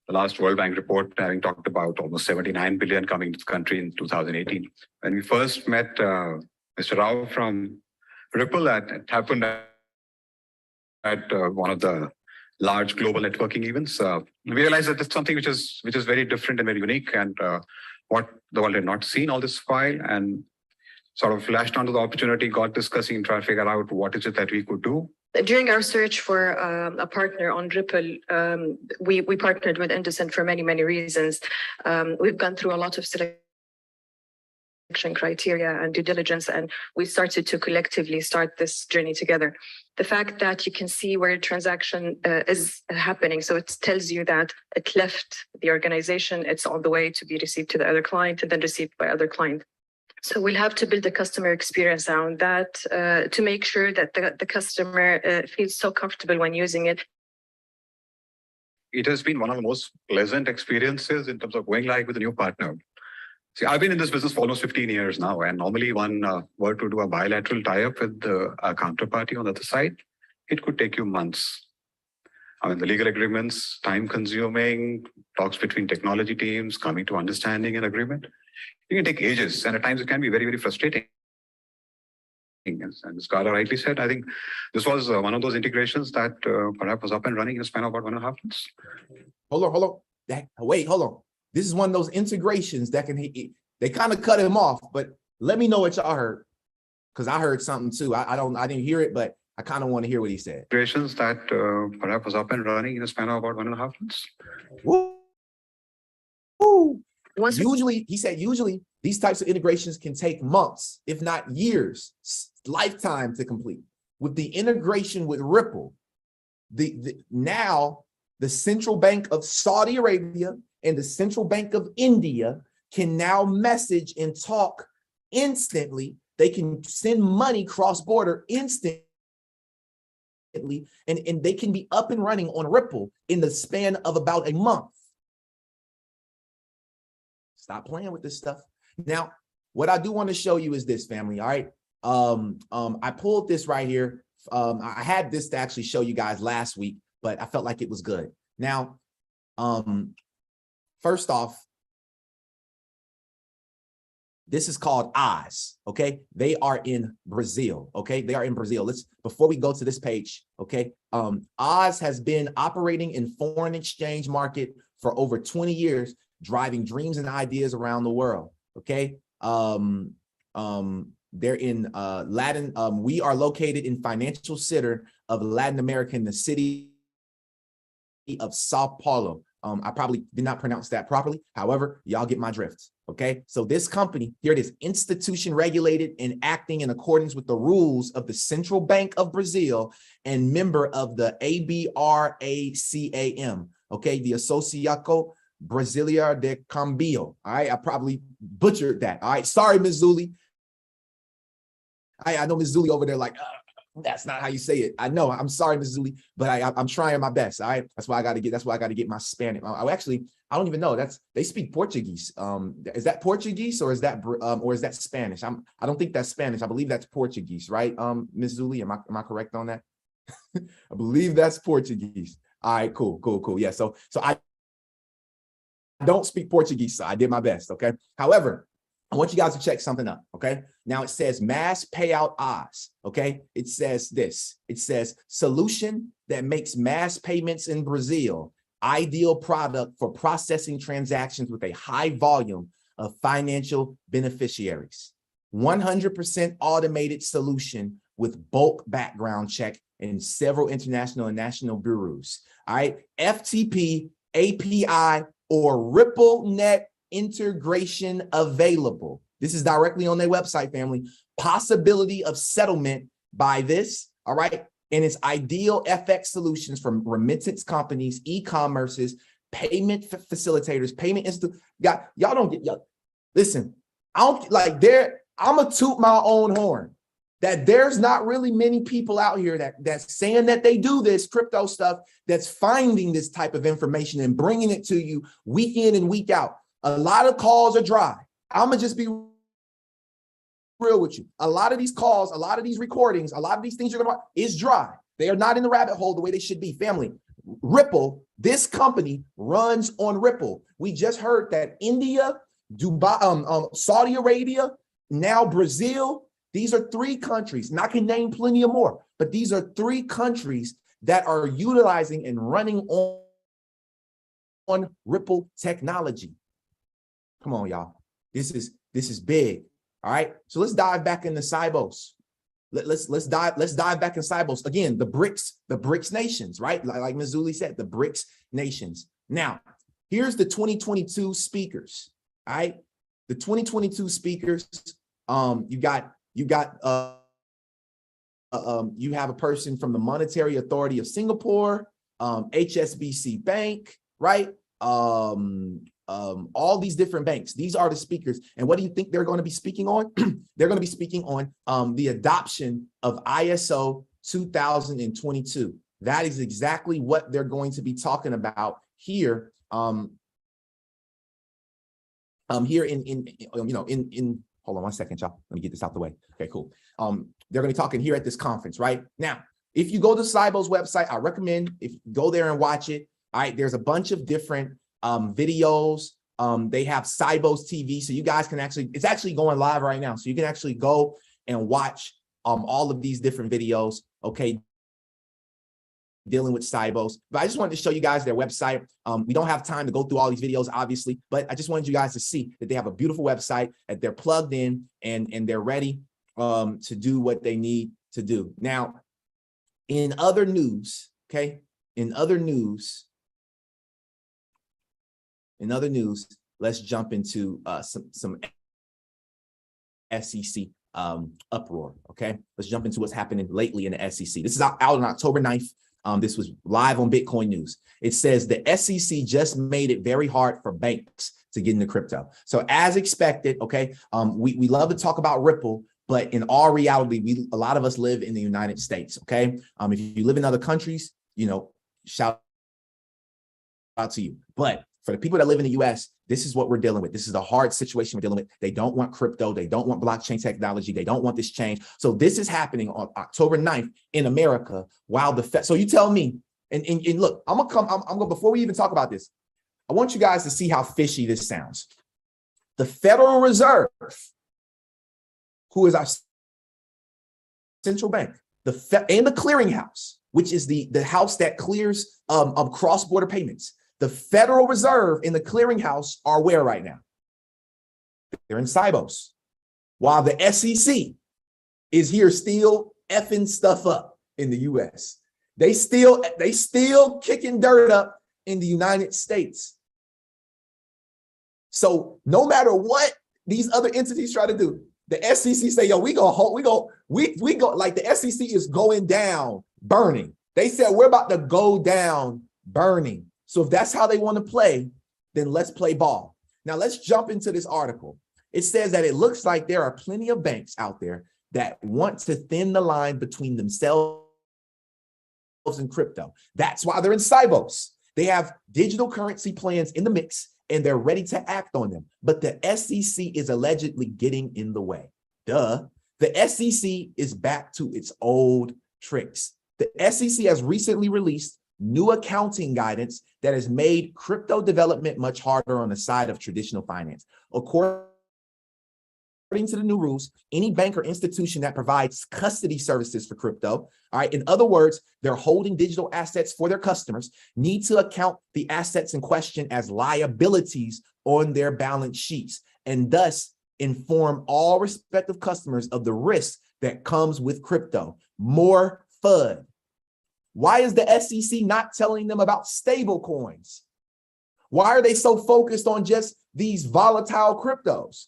last World Bank report having talked about almost 79 billion coming to the country in 2018. When we first met Mr. Rao from Ripple, it happened at one of the large global networking events. We realized that it's something which is very different and very unique, and what the world had not seen all this while, and sort of latched onto the opportunity, got discussing, trying to figure out what is it that we could do. During our search for a partner on Ripple, we partnered with Inducent for many reasons. We've gone through a lot of selection criteria and due diligence, and we started to collectively start this journey together. The fact that you can see where a transaction is happening, so it tells you that it left the organization, it's on the way to be received to the other client and then received by other client. So we'll have to build a customer experience around that to make sure that the customer feels so comfortable when using it. It has been one of the most pleasant experiences in terms of going live with a new partner. See, I've been in this business for almost 15 years now, and normally one were to do a bilateral tie-up with a counterparty on the other side, it could take you months. I mean, the legal agreements, time-consuming, talks between technology teams, coming to understanding and agreement. It can take ages, and at times it can be very, very frustrating. And as Cara rightly said, I think this was one of those integrations that perhaps was up and running in a span of about 1.5 months. Hold on. Wait, hold on. This is one of those integrations that they kind of cut him off, but let me know what y'all heard, because I heard something too. I didn't hear it, but I kind of want to hear what he said. Integrations that perhaps was up and running in a span of about 1.5 months. Woo. Usually, he said, usually these types of integrations can take months, if not years, lifetime to complete. With the integration with Ripple, now the Central Bank of Saudi Arabia and the Central Bank of India can now message and talk instantly. They can send money cross-border instantly, and they can be up and running on Ripple in the span of about a month. Stop playing with this stuff. Now, what I do want to show you is this, family. All right. I pulled this right here. I had this to actually show you guys last week, but I felt like it was good. Now, first off, this is called ISO. Okay. They are in Brazil. Okay. They are in Brazil. Before we go to this page. Okay. ISO has been operating in foreign exchange market for over 20 years, driving dreams and ideas around the world. Okay. They're in Latin. We are located in financial center of Latin America in the city of Sao Paulo. I probably did not pronounce that properly. However, y'all get my drift. Okay. So this company, here it is, institution regulated and acting in accordance with the rules of the Central Bank of Brazil and member of the ABRACAM. Okay. The Associação Brasileira de Câmbio. All right. I probably butchered that. All right. Sorry, Ms. Zuli. I know Ms. Zuli over there like, that's not how you say it. I know. I'm sorry, Ms. Zuli, but I'm trying my best. All right. That's why I got to get my Spanish. I don't even know. They speak Portuguese. Is that Portuguese or is that Spanish? I don't think that's Spanish. I believe that's Portuguese, right? Ms. Zuli, am I correct on that? I believe that's Portuguese. All right, cool. Yeah. So I don't speak Portuguese, so I did my best. Okay. However, I want you guys to check something up. Okay. Now it says mass payout ISO. Okay. It says this. It says solution that makes mass payments in Brazil. Ideal product for processing transactions with a high volume of financial beneficiaries. 100% automated solution with bulk background check and several international and national bureaus. All right. FTP, API, or RippleNet integration available. This is directly on their website, family. Possibility of settlement by this, all right? And it's ideal FX solutions from remittance companies, e-commerces, payment facilitators, payment institute. Y'all don't get, listen, I'm gonna toot my own horn that there's not really many people out here that's saying that they do this crypto stuff, that's finding this type of information and bringing it to you week in and week out. A lot of calls are dry. I'm gonna just be real with you. A lot of these calls, a lot of these recordings, a lot of these things you're gonna is dry. They are not in the rabbit hole the way they should be. Family, Ripple, this company runs on Ripple. We just heard that India, Dubai, Saudi Arabia, now Brazil. These are 3 countries, and I can name plenty of more, but these are 3 countries that are utilizing and running on Ripple technology. Come on, y'all. This is big. All right. So let's dive back into SIBOS. Let's dive back in SIBOS. Again, the BRICS nations, right? Like Ms. Zuli said, the BRICS nations. Now, here's the 2022 speakers. All right. the 2022 speakers, you have a person from the Monetary Authority of Singapore, HSBC Bank, right? All these different banks. These are the speakers. And what do you think they're going to be speaking on? They're going to be speaking on the adoption of ISO 2022. That is exactly what they're going to be talking about here. Here in hold on one second, y'all. Let me get this out the way. Okay, cool. They're going to be talking here at this conference, right? Now, if you go to SIBOS website, I recommend if you go there and watch it. All right, there's a bunch of different videos. They have SIBOS TV, so you guys can it's actually going live right now. So you can actually go and watch all of these different videos, okay, dealing with SIBOS. But I just wanted to show you guys their website. We don't have time to go through all these videos, obviously, but I just wanted you guys to see that they have a beautiful website, that they're plugged in and they're ready to do what they need to do. Now, in other news, okay, in other news, let's jump into some SEC uproar, okay? Let's jump into what's happening lately in the SEC. This is out on October 9th. This was live on Bitcoin News. It says the SEC just made it very hard for banks to get into crypto. So as expected, okay, we love to talk about Ripple, but in all reality, a lot of us live in the United States, okay? If you live in other countries, shout out to you. But for the people that live in the US, this is what we're dealing with. This is the hard situation we're dealing with. They don't want crypto. They don't want blockchain technology. They don't want this change. So this is happening on October 9th in America while the Fed. So you tell me, and look, I'm gonna, before we even talk about this, I want you guys to see how fishy this sounds. The Federal Reserve, who is our central bank, and the clearinghouse, which is the house that clears cross-border payments. The Federal Reserve and the clearinghouse are where right now? They're in SIBOS, while the SEC is here still effing stuff up in the US. They still kicking dirt up in the United States. So no matter what these other entities try to do, the SEC say, yo, we go, like the SEC is going down, burning. They said, we're about to go down, burning. So if that's how they want to play, then let's play ball. Now let's jump into this article. It says that it looks like there are plenty of banks out there that want to thin the line between themselves and crypto. That's why they're in SIBOS. They have digital currency plans in the mix and they're ready to act on them. But the SEC is allegedly getting in the way. Duh. The SEC is back to its old tricks. The SEC has recently released new accounting guidance that has made crypto development much harder on the side of traditional finance. According to the new rules, any bank or institution that provides custody services for crypto, all right, in other words, they're holding digital assets for their customers, need to account the assets in question as liabilities on their balance sheets, and thus inform all respective customers of the risk that comes with crypto. More FUD. Why is the SEC not telling them about stable coins? Why are they so focused on just these volatile cryptos?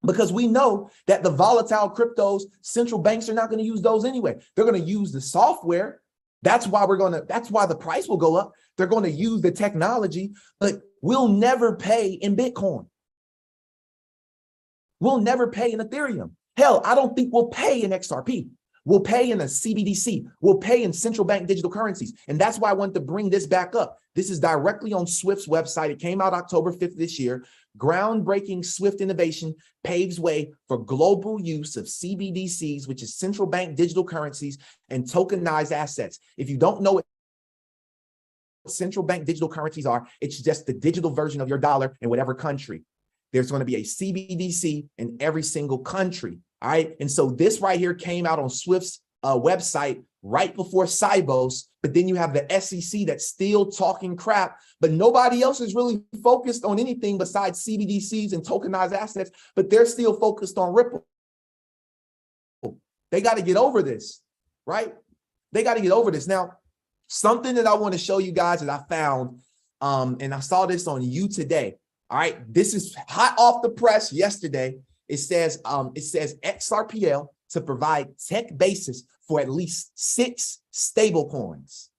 Because we know that the volatile cryptos, central banks are not going to use those anyway. They're going to use the software. That's why the price will go up. They're going to use the technology, but we'll never pay in Bitcoin. We'll never pay in Ethereum. Hell, I don't think we'll pay in XRP. We'll pay in a CBDC. We'll pay in central bank digital currencies. And that's why I wanted to bring this back up. This is directly on Swift's website. It came out October 5th this year. Groundbreaking Swift innovation paves way for global use of CBDCs, which is central bank digital currencies and tokenized assets. If you don't know what central bank digital currencies are, it's just the digital version of your dollar in whatever country. There's going to be a CBDC in every single country. All right. And so this right here came out on Swift's website right before SIBOS. But then you have the SEC that's still talking crap, but nobody else is really focused on anything besides CBDCs and tokenized assets, but they're still focused on Ripple. They got to get over this, right? They got to get over this. Now, something that I want to show you guys that I found, and I saw this on You Today. All right, this is hot off the press yesterday. It says XRPL to provide tech basis for at least 6 stable coins.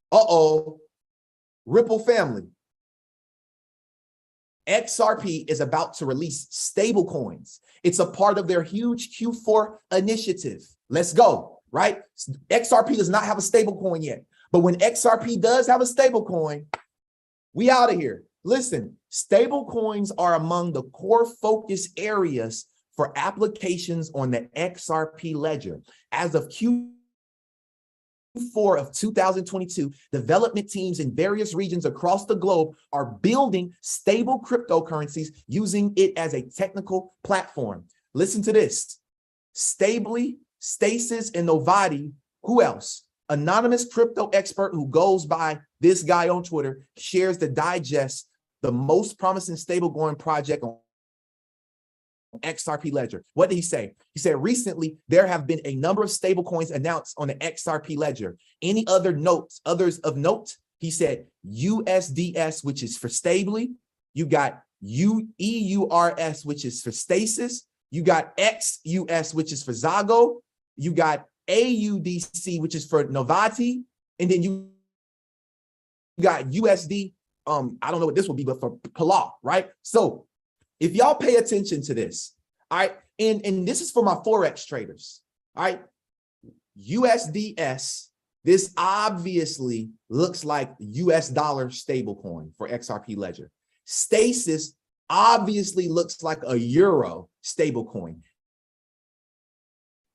Ripple family. XRP is about to release stable coins. It's a part of their huge Q4 initiative. Let's go, right? XRP does not have a stable coin yet, but when XRP does have a stable coin, we out of here. Listen, stable coins are among the core focus areas for applications on the XRP ledger. As of Q4 of 2022, development teams in various regions across the globe are building stable cryptocurrencies using it as a technical platform. Listen to this. Stably, Stasis, and Novati, who else? Anonymous crypto expert who goes by this guy on Twitter, shares the digest, the most promising stablecoin project on XRP ledger. What did he say? He said recently there have been a number of stablecoins announced on the XRP ledger. Any other notes, others of note? He said USDS, which is for stably. You got EURS, which is for stasis. You got XUS, which is for Zago. You got AUDC, which is for Novati. And then you got USD. I don't know what this will be, but for Pala, right? So if y'all pay attention to this, all right, and this is for my Forex traders, all right, USDS, this obviously looks like US dollar stablecoin for XRP ledger. Stasis obviously looks like a euro stablecoin.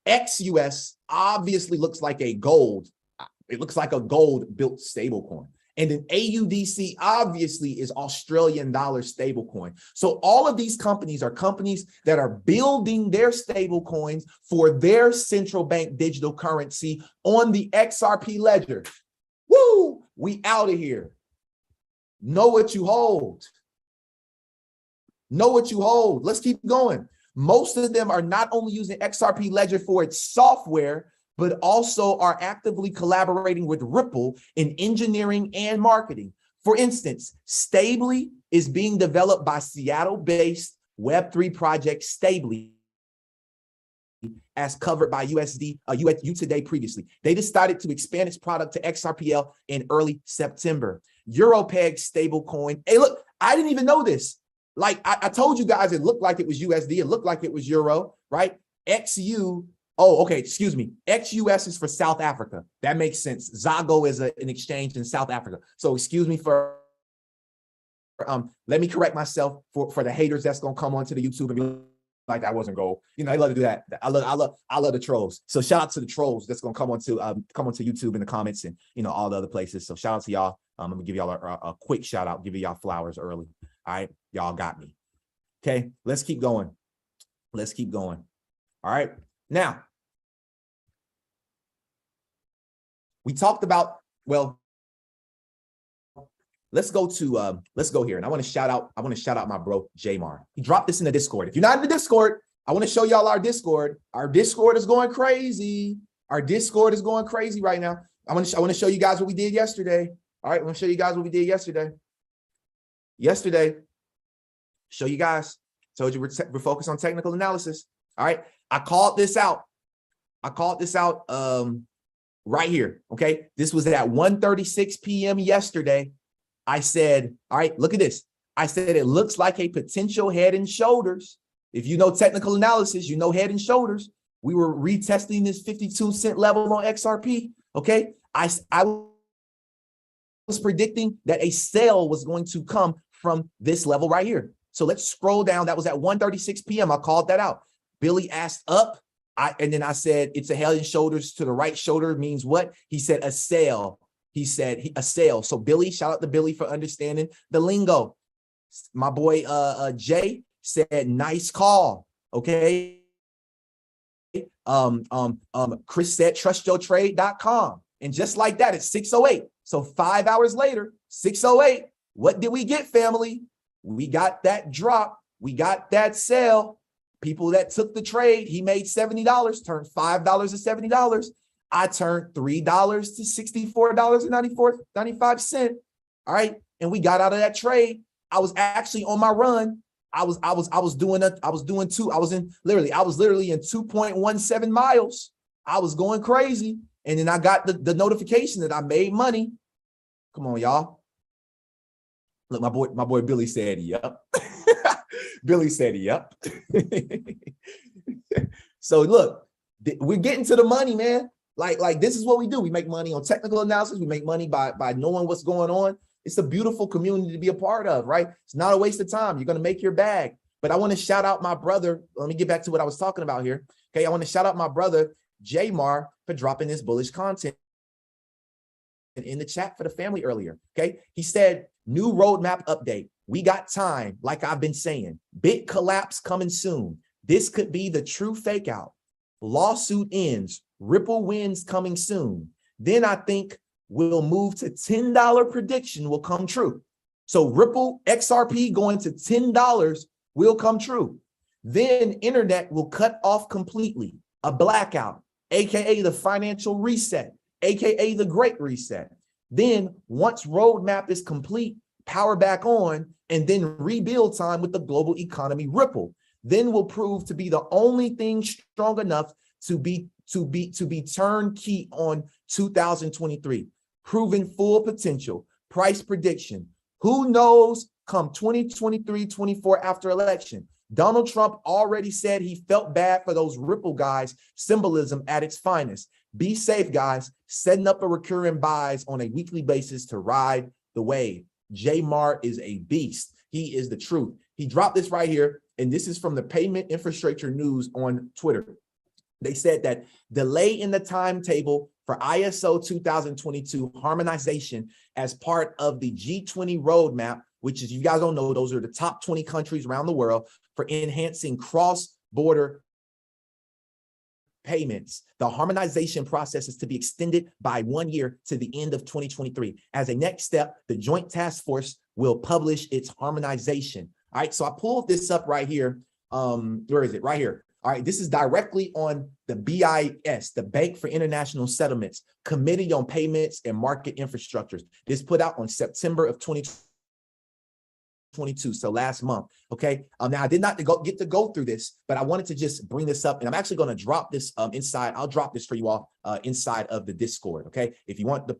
XUS obviously looks like a gold. It looks like a gold built stablecoin. And then AUDC obviously is Australian dollar stablecoin. So all of these companies are companies that are building their stablecoins for their central bank digital currency on the XRP ledger. Woo! We out of here. Know what you hold. Know what you hold. Let's keep going. Most of them are not only using XRP ledger for its software, but also are actively collaborating with Ripple in engineering and marketing. For instance, Stably is being developed by Seattle-based Web3 project Stably, as covered by U Today previously. They decided to expand its product to XRPL in early September. Europeg stablecoin. Hey, look, I didn't even know this. Like I told you guys, it looked like it was USD. It looked like it was Euro, right? XUS is for South Africa. That makes sense. Zago is an exchange in South Africa. So excuse me for, let me correct myself for the haters that's gonna come onto the YouTube and be like, that wasn't gold. You know, I love to do that. I love the trolls. So shout out to the trolls that's gonna come onto YouTube in the comments and, you know, all the other places. So shout out to y'all. I'm gonna give y'all a quick shout out, give y'all flowers early. All right, y'all got me. Okay, let's keep going. Let's keep going. All right, now we talked about, well, let's go here. And I want to shout out my bro, Jamar. He dropped this in the Discord. If you're not in the Discord, I want to show y'all our Discord. Our Discord is going crazy. Our Discord is going crazy right now. I want to show you guys what we did yesterday. All right, I want to show you guys what we did yesterday. Show you guys. Told you we're focused on technical analysis. All right, I called this out. Right here, okay? This was at 1:36 p.m. yesterday. I said, all right, look at this. I said, it looks like a potential head and shoulders. If you know technical analysis, you know head and shoulders. We were retesting this 52-cent level on XRP, okay? I was predicting that a sell was going to come from this level right here. So let's scroll down. That was at 1:36 p.m. I called that out. Billy asked up. And then I said, it's a head and shoulders to the right shoulder means what? He said a sale. He said a sale. So Billy, shout out to Billy for understanding the lingo. My boy Jay said, nice call. Okay. Chris said trustyourtrade.com. And just like that, it's 6:08. So 5 hours later, 6:08. What did we get, family? We got that drop. We got that sale. People that took the trade, he made $70, turned $5 to $70. I turned $3 to $64.95. All right. And we got out of that trade. I was actually on my run I was literally in 2.17 miles. I was going crazy. And then I got the notification that I made money. Come on, y'all. Look, my boy Billy said, yep. Billy said, yep. So look, we're getting to the money, man. Like this is what we do. We make money on technical analysis. We make money by knowing what's going on. It's a beautiful community to be a part of, right? It's not a waste of time. You're going to make your bag. But I want to shout out my brother. Let me get back to what I was talking about here. Okay, I want to shout out my brother, Jamar, for dropping this bullish content in the chat for the family earlier. Okay, he said, new roadmap update. We got time, like I've been saying. Bit collapse coming soon. This could be the true fake out. Lawsuit ends. Ripple wins coming soon. Then I think we'll move to $10 prediction will come true. So Ripple XRP going to $10 will come true. Then internet will cut off completely. A blackout, AKA the financial reset, AKA the great reset. Then once roadmap is complete, power back on, and then rebuild time with the global economy Ripple. Then will prove to be the only thing strong enough to be turnkey on 2023. Proven full potential, price prediction. Who knows come 2023-24 after election? Donald Trump already said he felt bad for those Ripple guys, symbolism at its finest. Be safe, guys, setting up a recurring buys on a weekly basis to ride the wave. Jamar is a beast. He is the truth. He dropped this right here, and this is from the Payment Infrastructure News on Twitter. They said that delay in the timetable for ISO 2022 harmonization as part of the G20 roadmap, which is, you guys don't know, those are the top 20 countries around the world for enhancing cross-border payments. The harmonization process is to be extended by 1 year to the end of 2023. As a next step, the Joint Task Force will publish its harmonization. All right, so I pulled this up right here. Where is it? Right here. All right, this is directly on the BIS, the Bank for International Settlements, Committee on Payments and Market Infrastructures. This put out on September of 2022, so last month, okay? Now, I did not get to go through this, but I wanted to just bring this up, and I'm actually going to drop this inside. I'll drop this for you all inside of the Discord, okay? If you want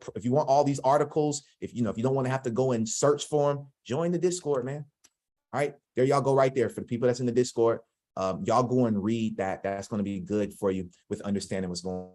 all these articles, if you don't want to have to go and search for them, join the Discord, man. All right, there y'all go right there for the people that's in the Discord. Y'all go and read that. That's going to be good for you with understanding what's going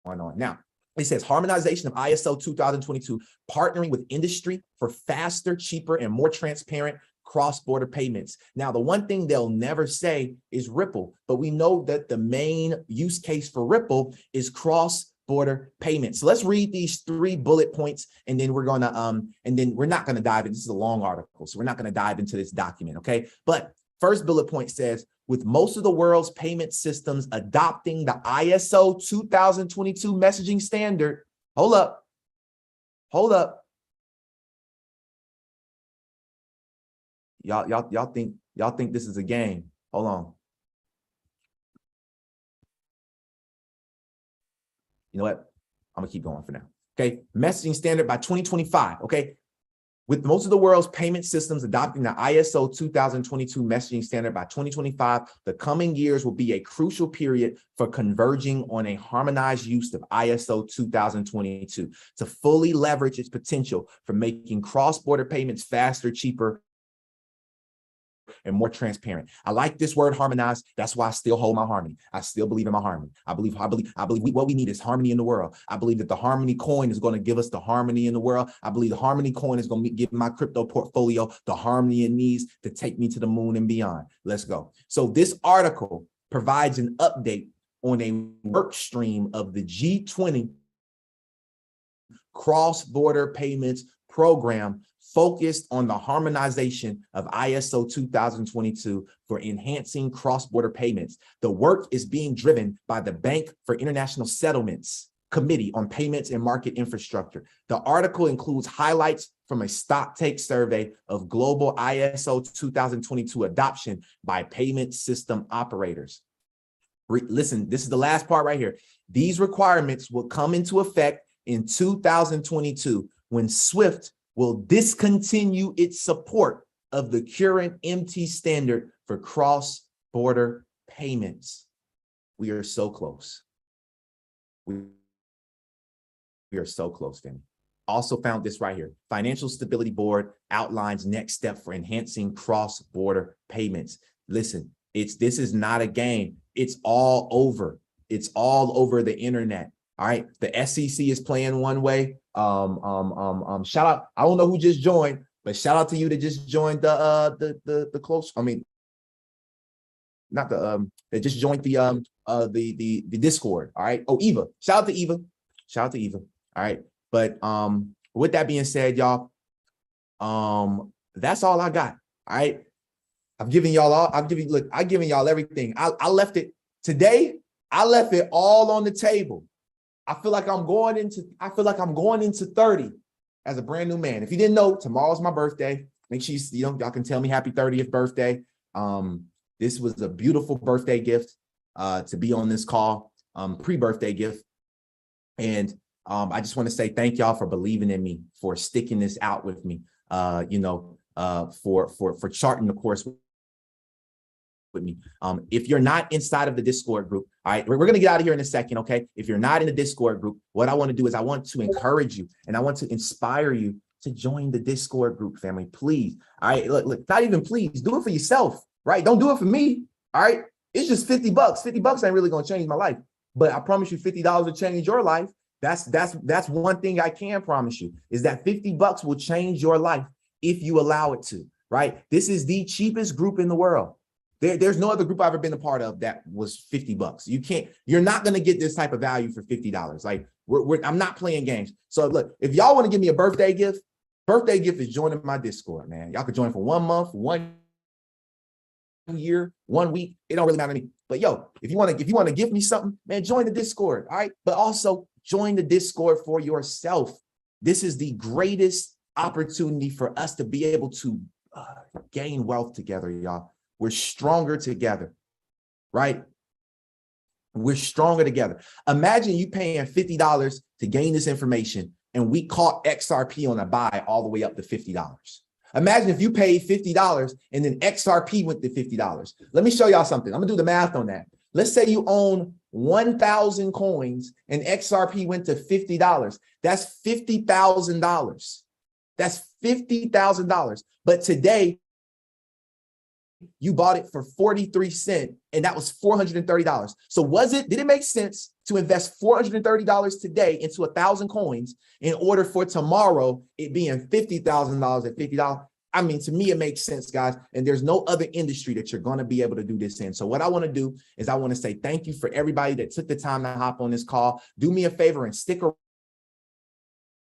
on. Now, it says harmonization of ISO 2022, partnering with industry for faster, cheaper, and more transparent cross-border payments. Now, the one thing they'll never say is Ripple, but we know that the main use case for Ripple is cross-border payments. So let's read these 3 bullet points, and then we're going to, and then we're not going to dive in. This is a long article, so we're not going to dive into this document, okay? But first bullet point says, with most of the world's payment systems adopting the ISO 2022 messaging standard, hold up. Y'all think this is a game. Hold on. You know what? I'm gonna keep going for now. Okay, messaging standard by 2025. Okay. With most of the world's payment systems adopting the ISO 2022 messaging standard by 2025, the coming years will be a crucial period for converging on a harmonized use of ISO 2022 to fully leverage its potential for making cross-border payments faster, cheaper, and more transparent. I like this word harmonized. That's why I still hold my harmony. I still believe in my harmony. I believe what we need is harmony in the world. I believe that the harmony coin is going to give us the harmony in the world. I believe the harmony coin is going to give my crypto portfolio the harmony it needs to take me to the moon and beyond. Let's go. So this article provides an update on a work stream of the G20 cross-border payments program focused on the harmonization of ISO 2022 for enhancing cross-border payments. The work is being driven by the Bank for International Settlements Committee on Payments and Market Infrastructure. The article includes highlights from a stock take survey of global ISO 2022 adoption by payment system operators. Listen, this is the last part right here. These requirements will come into effect in 2022 when SWIFT will discontinue its support of the current MT standard for cross-border payments. We are so close. We are so close, family. Also found this right here. Financial Stability Board outlines next step for enhancing cross-border payments. Listen, this is not a game. It's all over. It's all over the internet. All right. The SEC is playing one way. Shout out. I don't know who just joined, but shout out to you that just joined the close. I mean, not the that just joined the Discord. All right. Oh, Eva. Shout out to Eva. Shout out to Eva. All right. But with that being said, y'all, that's all I got. All right. I've given y'all all. I've given y'all everything. I left it today. I left it all on the table. I feel like I'm going into 30 as a brand new man. If you didn't know, tomorrow's my birthday. Make sure y'all can tell me happy 30th birthday. This was a beautiful birthday gift to be on this call, pre-birthday gift. And I just want to say thank y'all for believing in me, for sticking this out with me, for charting the course with me. If you're not inside of the Discord group, all right, we're going to get out of here in a second, okay? If you're not in the Discord group, what I want to do is I want to encourage you and I want to inspire you to join the Discord group, family, please. All right, look, not even please, do it for yourself, right? Don't do it for me, all right? It's just $50. $50 ain't really going to change my life, but I promise you $50 will change your life. That's one thing I can promise you, is that $50 will change your life if you allow it to, right? This is the cheapest group in the world. There's no other group I've ever been a part of that was $50. You're not going to get this type of value for $50. Like I'm not playing games. So look, if y'all want to give me a birthday gift is joining my Discord, man. Y'all could join for 1 month, 1 year, 1 week. It don't really matter to me. But yo, if you want to give me something, man, join the Discord. All right. But also join the Discord for yourself. This is the greatest opportunity for us to be able to gain wealth together, y'all. We're stronger together, right? We're stronger together. Imagine you paying $50 to gain this information, and we caught XRP on a buy all the way up to $50. Imagine if you paid $50 and then XRP went to $50. Let me show y'all something. I'm gonna do the math on that. Let's say you own 1,000 coins and XRP went to $50. That's $50,000. That's $50,000. But today, you bought it for 43 cents, and that was $430. So did it make sense to invest $430 today into 1,000 coins in order for tomorrow it being $50,000 at $50? I mean, to me, it makes sense, guys. And there's no other industry that you're going to be able to do this in. So what I want to do is I want to say thank you for everybody that took the time to hop on this call. Do me a favor and stick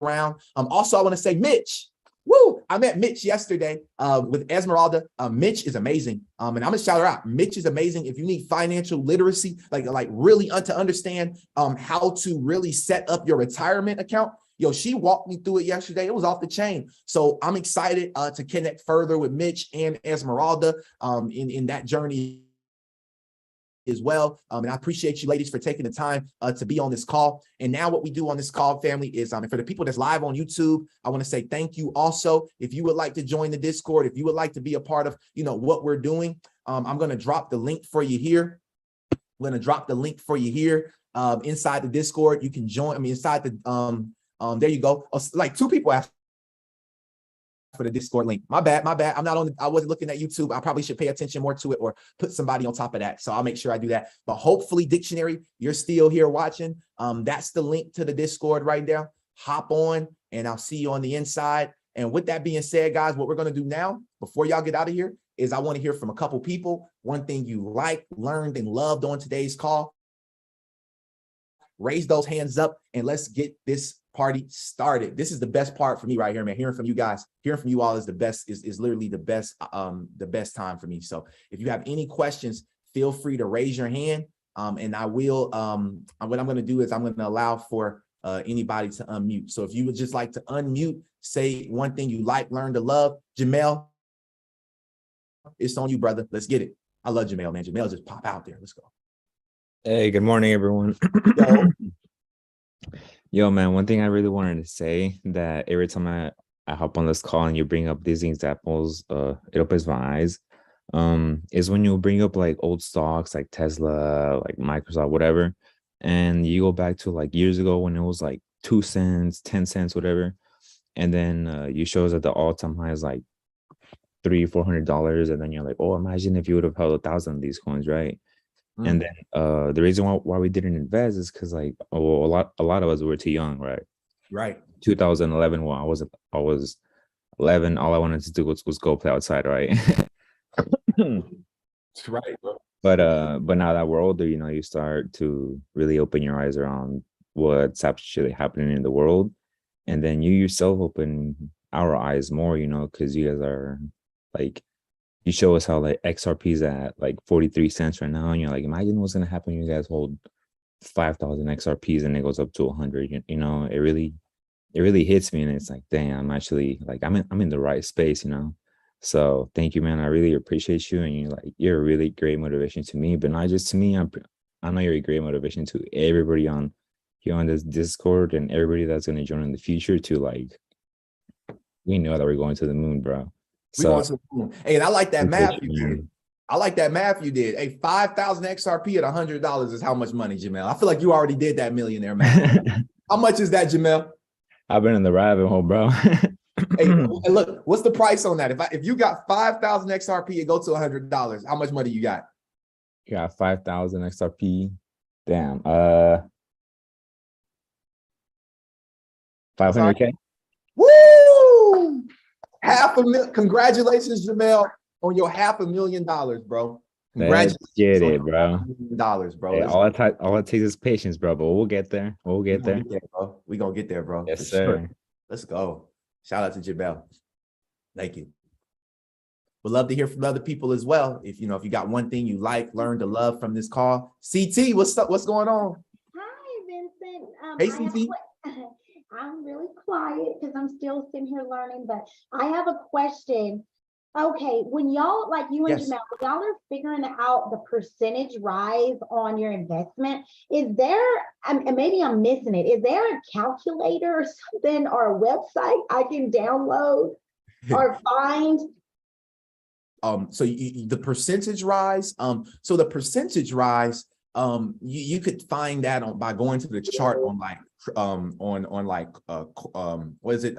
around. Also, I want to say, Mitch, woo! I met Mitch yesterday with Esmeralda. Mitch is amazing. And I'm gonna shout her out. Mitch is amazing. If you need financial literacy, like really to understand how to really set up your retirement account, yo, she walked me through it yesterday. It was off the chain. So I'm excited to connect further with Mitch and Esmeralda in that journey as well. And I appreciate you ladies for taking the time to be on this call. And now what we do on this call, family, is and for the people that's live on YouTube, I want to say thank you also. If you would like to join the Discord, if you would like to be a part of, what we're doing, I'm going to drop the link for you here. I'm going to drop the link for you here inside the Discord. You can join, inside the, there you go. Like 2 people asked for the Discord link. My bad. I wasn't looking at YouTube. I probably should pay attention more to it or put somebody on top of that. So I'll make sure I do that. But hopefully, Dictionary, you're still here watching. That's the link to the Discord right there. Hop on and I'll see you on the inside. And with that being said, guys, what we're going to do now, before y'all get out of here, is I want to hear from a couple people. One thing you liked, learned, and loved on today's call. Raise those hands up and let's get this party started. This is the best part for me right here, man. Hearing from you guys, hearing from you all is the best, is literally the best time for me. So if you have any questions, feel free to raise your hand. And I will, what I'm going to do is I'm going to allow for anybody to unmute. So if you would just like to unmute, say one thing you like, learn to love. Jamel, it's on you, brother. Let's get it. I love Jamel, man. Jamel just pop out there. Let's go. Hey, good morning, everyone. Yo. Yo, man, one thing I really wanted to say, that every time I hop on this call and you bring up these examples, it opens my eyes. Is when you bring up like old stocks like Tesla, like Microsoft, whatever, and you go back to like years ago when it was like 2 cents, 10 cents, whatever, and then you show us that the all-time high is like $300-400, and then you're like, oh, imagine if you would have held 1,000 of these coins, right? And then the reason why we didn't invest is because like a lot of us were too young, right? Right. 2011, when I was 11, all I wanted to do was go play outside, right? Right, bro. But now that we're older, you know, you start to really open your eyes around what's actually happening in the world, and then you yourself open our eyes more, you know, because you guys are like, you show us how like XRP is at like 43 cents right now, and you're like, imagine what's gonna happen when you guys hold 5,000 XRPs and it goes up to 100. You know, it really hits me, and it's like, dang, I'm actually like, I'm in the right space, you know. So thank you, man. I really appreciate you, and you're a really great motivation to me, but not just to me. I know you're a great motivation to everybody on here on this Discord and everybody that's gonna join in the future to like, we know that we're going to the moon, bro. We going to the moon. Hey, and I like that math you did. Man. I like that math you did. Hey, 5,000 XRP at $100 is how much money, Jamel? I feel like you already did that millionaire math. How much is that, Jamel? I've been in the rabbit hole, bro. Hey, look, what's the price on that? If you got 5,000 XRP, it go to $100. How much money you got? You got 5,000 XRP. Damn. 500K. Woo! Congratulations, Jamel, on your $500,000, bro. Congratulations. Let's get it, bro. $500,000, bro. Hey, all it takes is patience, bro. But we'll get there. We'll get there. Bro. We gonna get there, bro. Yes, sir. Sure. Let's go. Shout out to Jamel. Thank you. Would love to hear from other people as well. If you got one thing you learn to love from this call. CT, what's up? What's going on? Hi, Vincent. Hey, CT. I'm really quiet because I'm still sitting here learning, but I have a question. Okay, when y'all, like you and Yes. Jamel, when y'all are figuring out the percentage rise on your investment, is there, and maybe I'm missing it, is there a calculator or something or a website I can download or find? So the percentage rise, so the percentage rise, you could find that by going to the chart on what is it,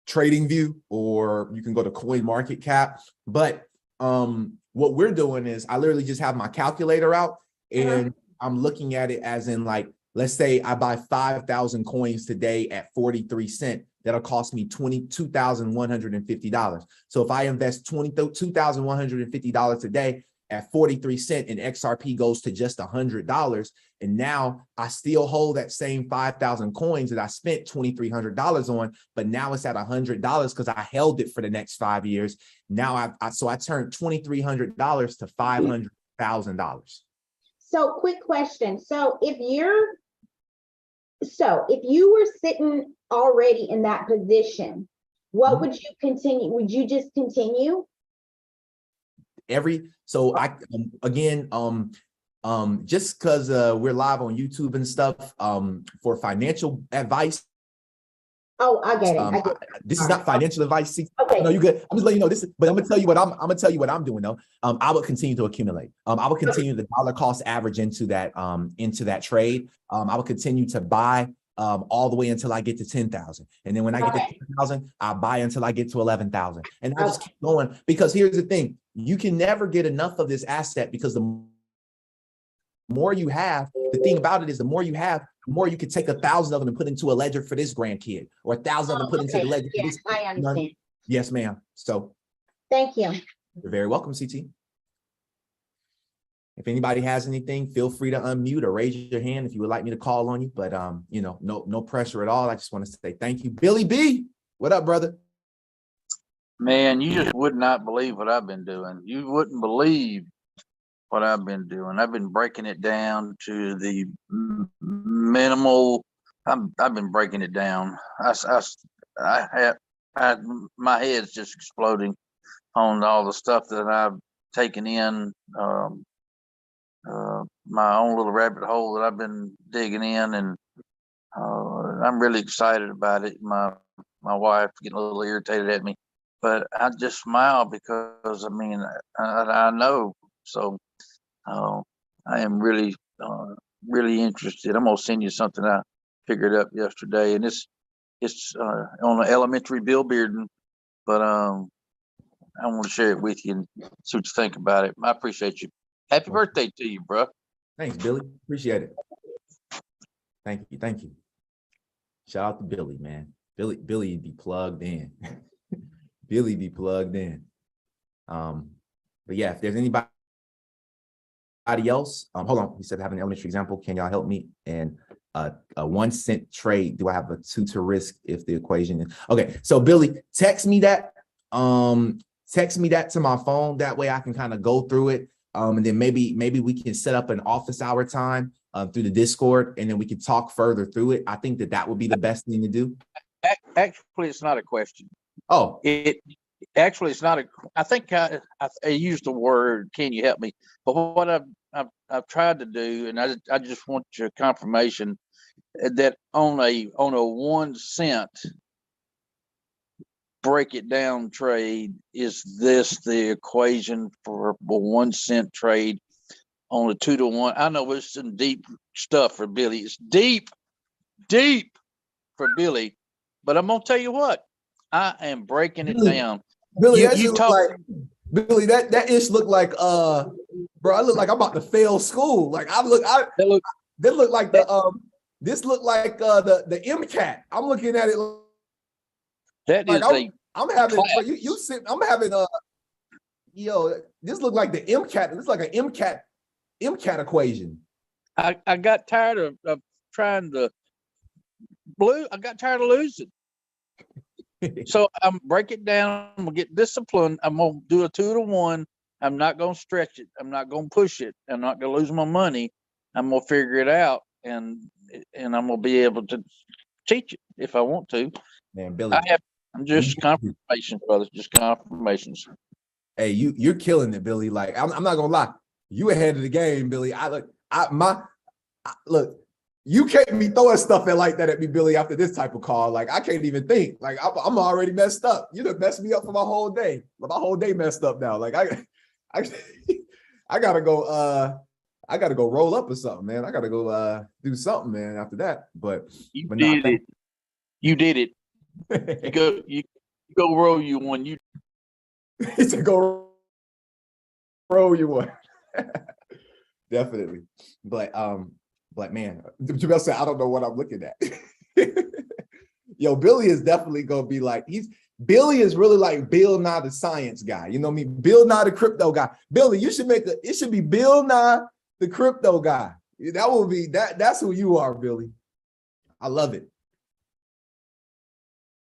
Trading View, or you can go to Coin Market Cap. But what we're doing is I literally just have my calculator out, and I'm looking at it as in, like, let's say I buy 5,000 coins today at 43 cents. That'll cost me $22,150. So if I invest $22,150 today at 43 cents, and XRP goes to just $100, and now I still hold that same 5,000 coins that I spent $2,300 on, but now it's at $100 because I held it for the next 5 years. Now I turned $2,300 to $500,000. So quick question. So if you were sitting already in that position, what would you continue? Would you just continue? Just because we're live on YouTube and stuff, for financial advice. Oh, I get it. This is not financial advice. Okay. No, you good. I'm just letting you know this, but I'm gonna tell you what I'm doing though. I would continue to accumulate. I would continue the dollar cost average into that trade. I would continue to buy all the way until I get to 10,000. And then when I get to 10,000, I buy until I get to 11,000. And I just keep going, because here's the thing. You can never get enough of this asset, because the more you have, the thing about it is the more you have, the more you can take 1,000 of them and put into a ledger for this grandkid, or 1,000 of them put into the ledger. Yes, I understand. Yes, ma'am. So thank you. You're very welcome, CT. If anybody has anything, feel free to unmute or raise your hand if you would like me to call on you. But no pressure at all. I just want to say thank you. Billy B, what up, brother? Man, you just would not believe what I've been doing. You wouldn't believe what I've been doing. I've been breaking it down to the minimal. I've been breaking it down. My head's just exploding on all the stuff that I've taken in. My own little rabbit hole that I've been digging in, and I'm really excited about it. My my wife getting a little irritated at me, but I just smile because I mean, I know. So I am really, really interested. I'm gonna send you something I figured up yesterday, and it's on an elementary bill bearding, but I want to share it with you and see what you think about it. I appreciate you. Happy birthday to you, bro. Thanks, Billy. Appreciate it. Thank you. Thank you. Shout out to Billy, man. Billy be plugged in. Billy be plugged in. But yeah, if there's anybody else, hold on. He said, I have an elementary example. Can y'all help me? And a 1 cent trade. Do I have a 2 to risk if the equation is okay? So Billy, text me that. Text me that to my phone. That way I can kind of go through it. And then maybe we can set up an office hour time through the Discord, and then we can talk further through it. I think that would be the best thing to do. Actually, it's not a question. Oh, Actually, it's not a. I think I used the word. Can you help me? But what I've tried to do, and I just want your confirmation that on a 1 cent break it down trade, is this the equation for a 1 cent trade on a 2 to 1? I know it's some deep stuff for Billy. It's deep for Billy, but I'm gonna tell you what, I am breaking it down. Billy, Billy, that ish look like bro, I look like I'm about to fail school. Like this look like the MCAT. I'm looking at it that like is I'm having this look like the MCAT. This is like an MCAT equation. I got tired of trying to I got tired of losing. So I'm break it down. I'm gonna get disciplined. I'm gonna do a 2 to 1. I'm not gonna stretch it. I'm not gonna push it. I'm not gonna lose my money. I'm gonna figure it out, and I'm gonna be able to teach it if I want to. Man, Billy, I'm just confirmations, brothers. Just confirmations. Hey, you're killing it, Billy. Like I'm not gonna lie, you ahead of the game, Billy. Look. You can't be throwing stuff like that at me, Billy, after this type of call. Like, I can't even think. Like, I'm already messed up. You done messed me up for my whole day. My whole day messed up now. Like, I gotta go. I gotta go roll up or something, man. I gotta go do something, man. After that, but you did it. You did it. You go roll you one. You it's a go roll you one. Definitely, but man, Jamel said, I don't know what I'm looking at. Yo, Billy is definitely gonna be like, Billy is really like Bill Nye the science guy. You know what I mean? Bill Nye the crypto guy. Billy, it should be Bill Nye the crypto guy. That will be that's who you are, Billy. I love it.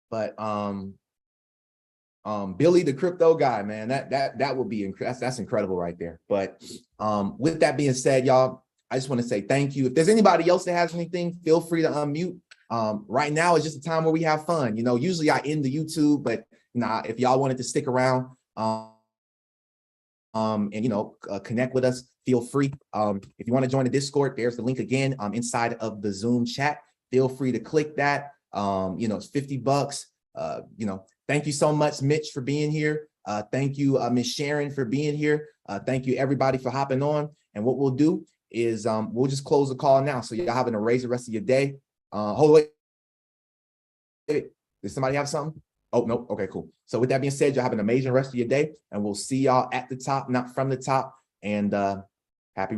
But Billy the crypto guy, man, that would be that's incredible right there. But with that being said, y'all, I just want to say thank you. If there's anybody else that has anything, feel free to unmute. Right now is just a time where we have fun. You know, usually I end the YouTube, but if y'all wanted to stick around and connect with us, feel free. If you want to join the Discord, there's the link again inside of the Zoom chat. Feel free to click that. It's $50. Thank you so much, Mitch, for being here. Thank you, Miss Sharon, for being here. Thank you, everybody, for hopping on. And what we'll do is we'll just close the call now. So y'all having to raise the rest of your day. Hold wait. Did somebody have something? Oh, no. Okay, cool. So with that being said, y'all have an amazing rest of your day, and we'll see y'all at the top, not from the top. And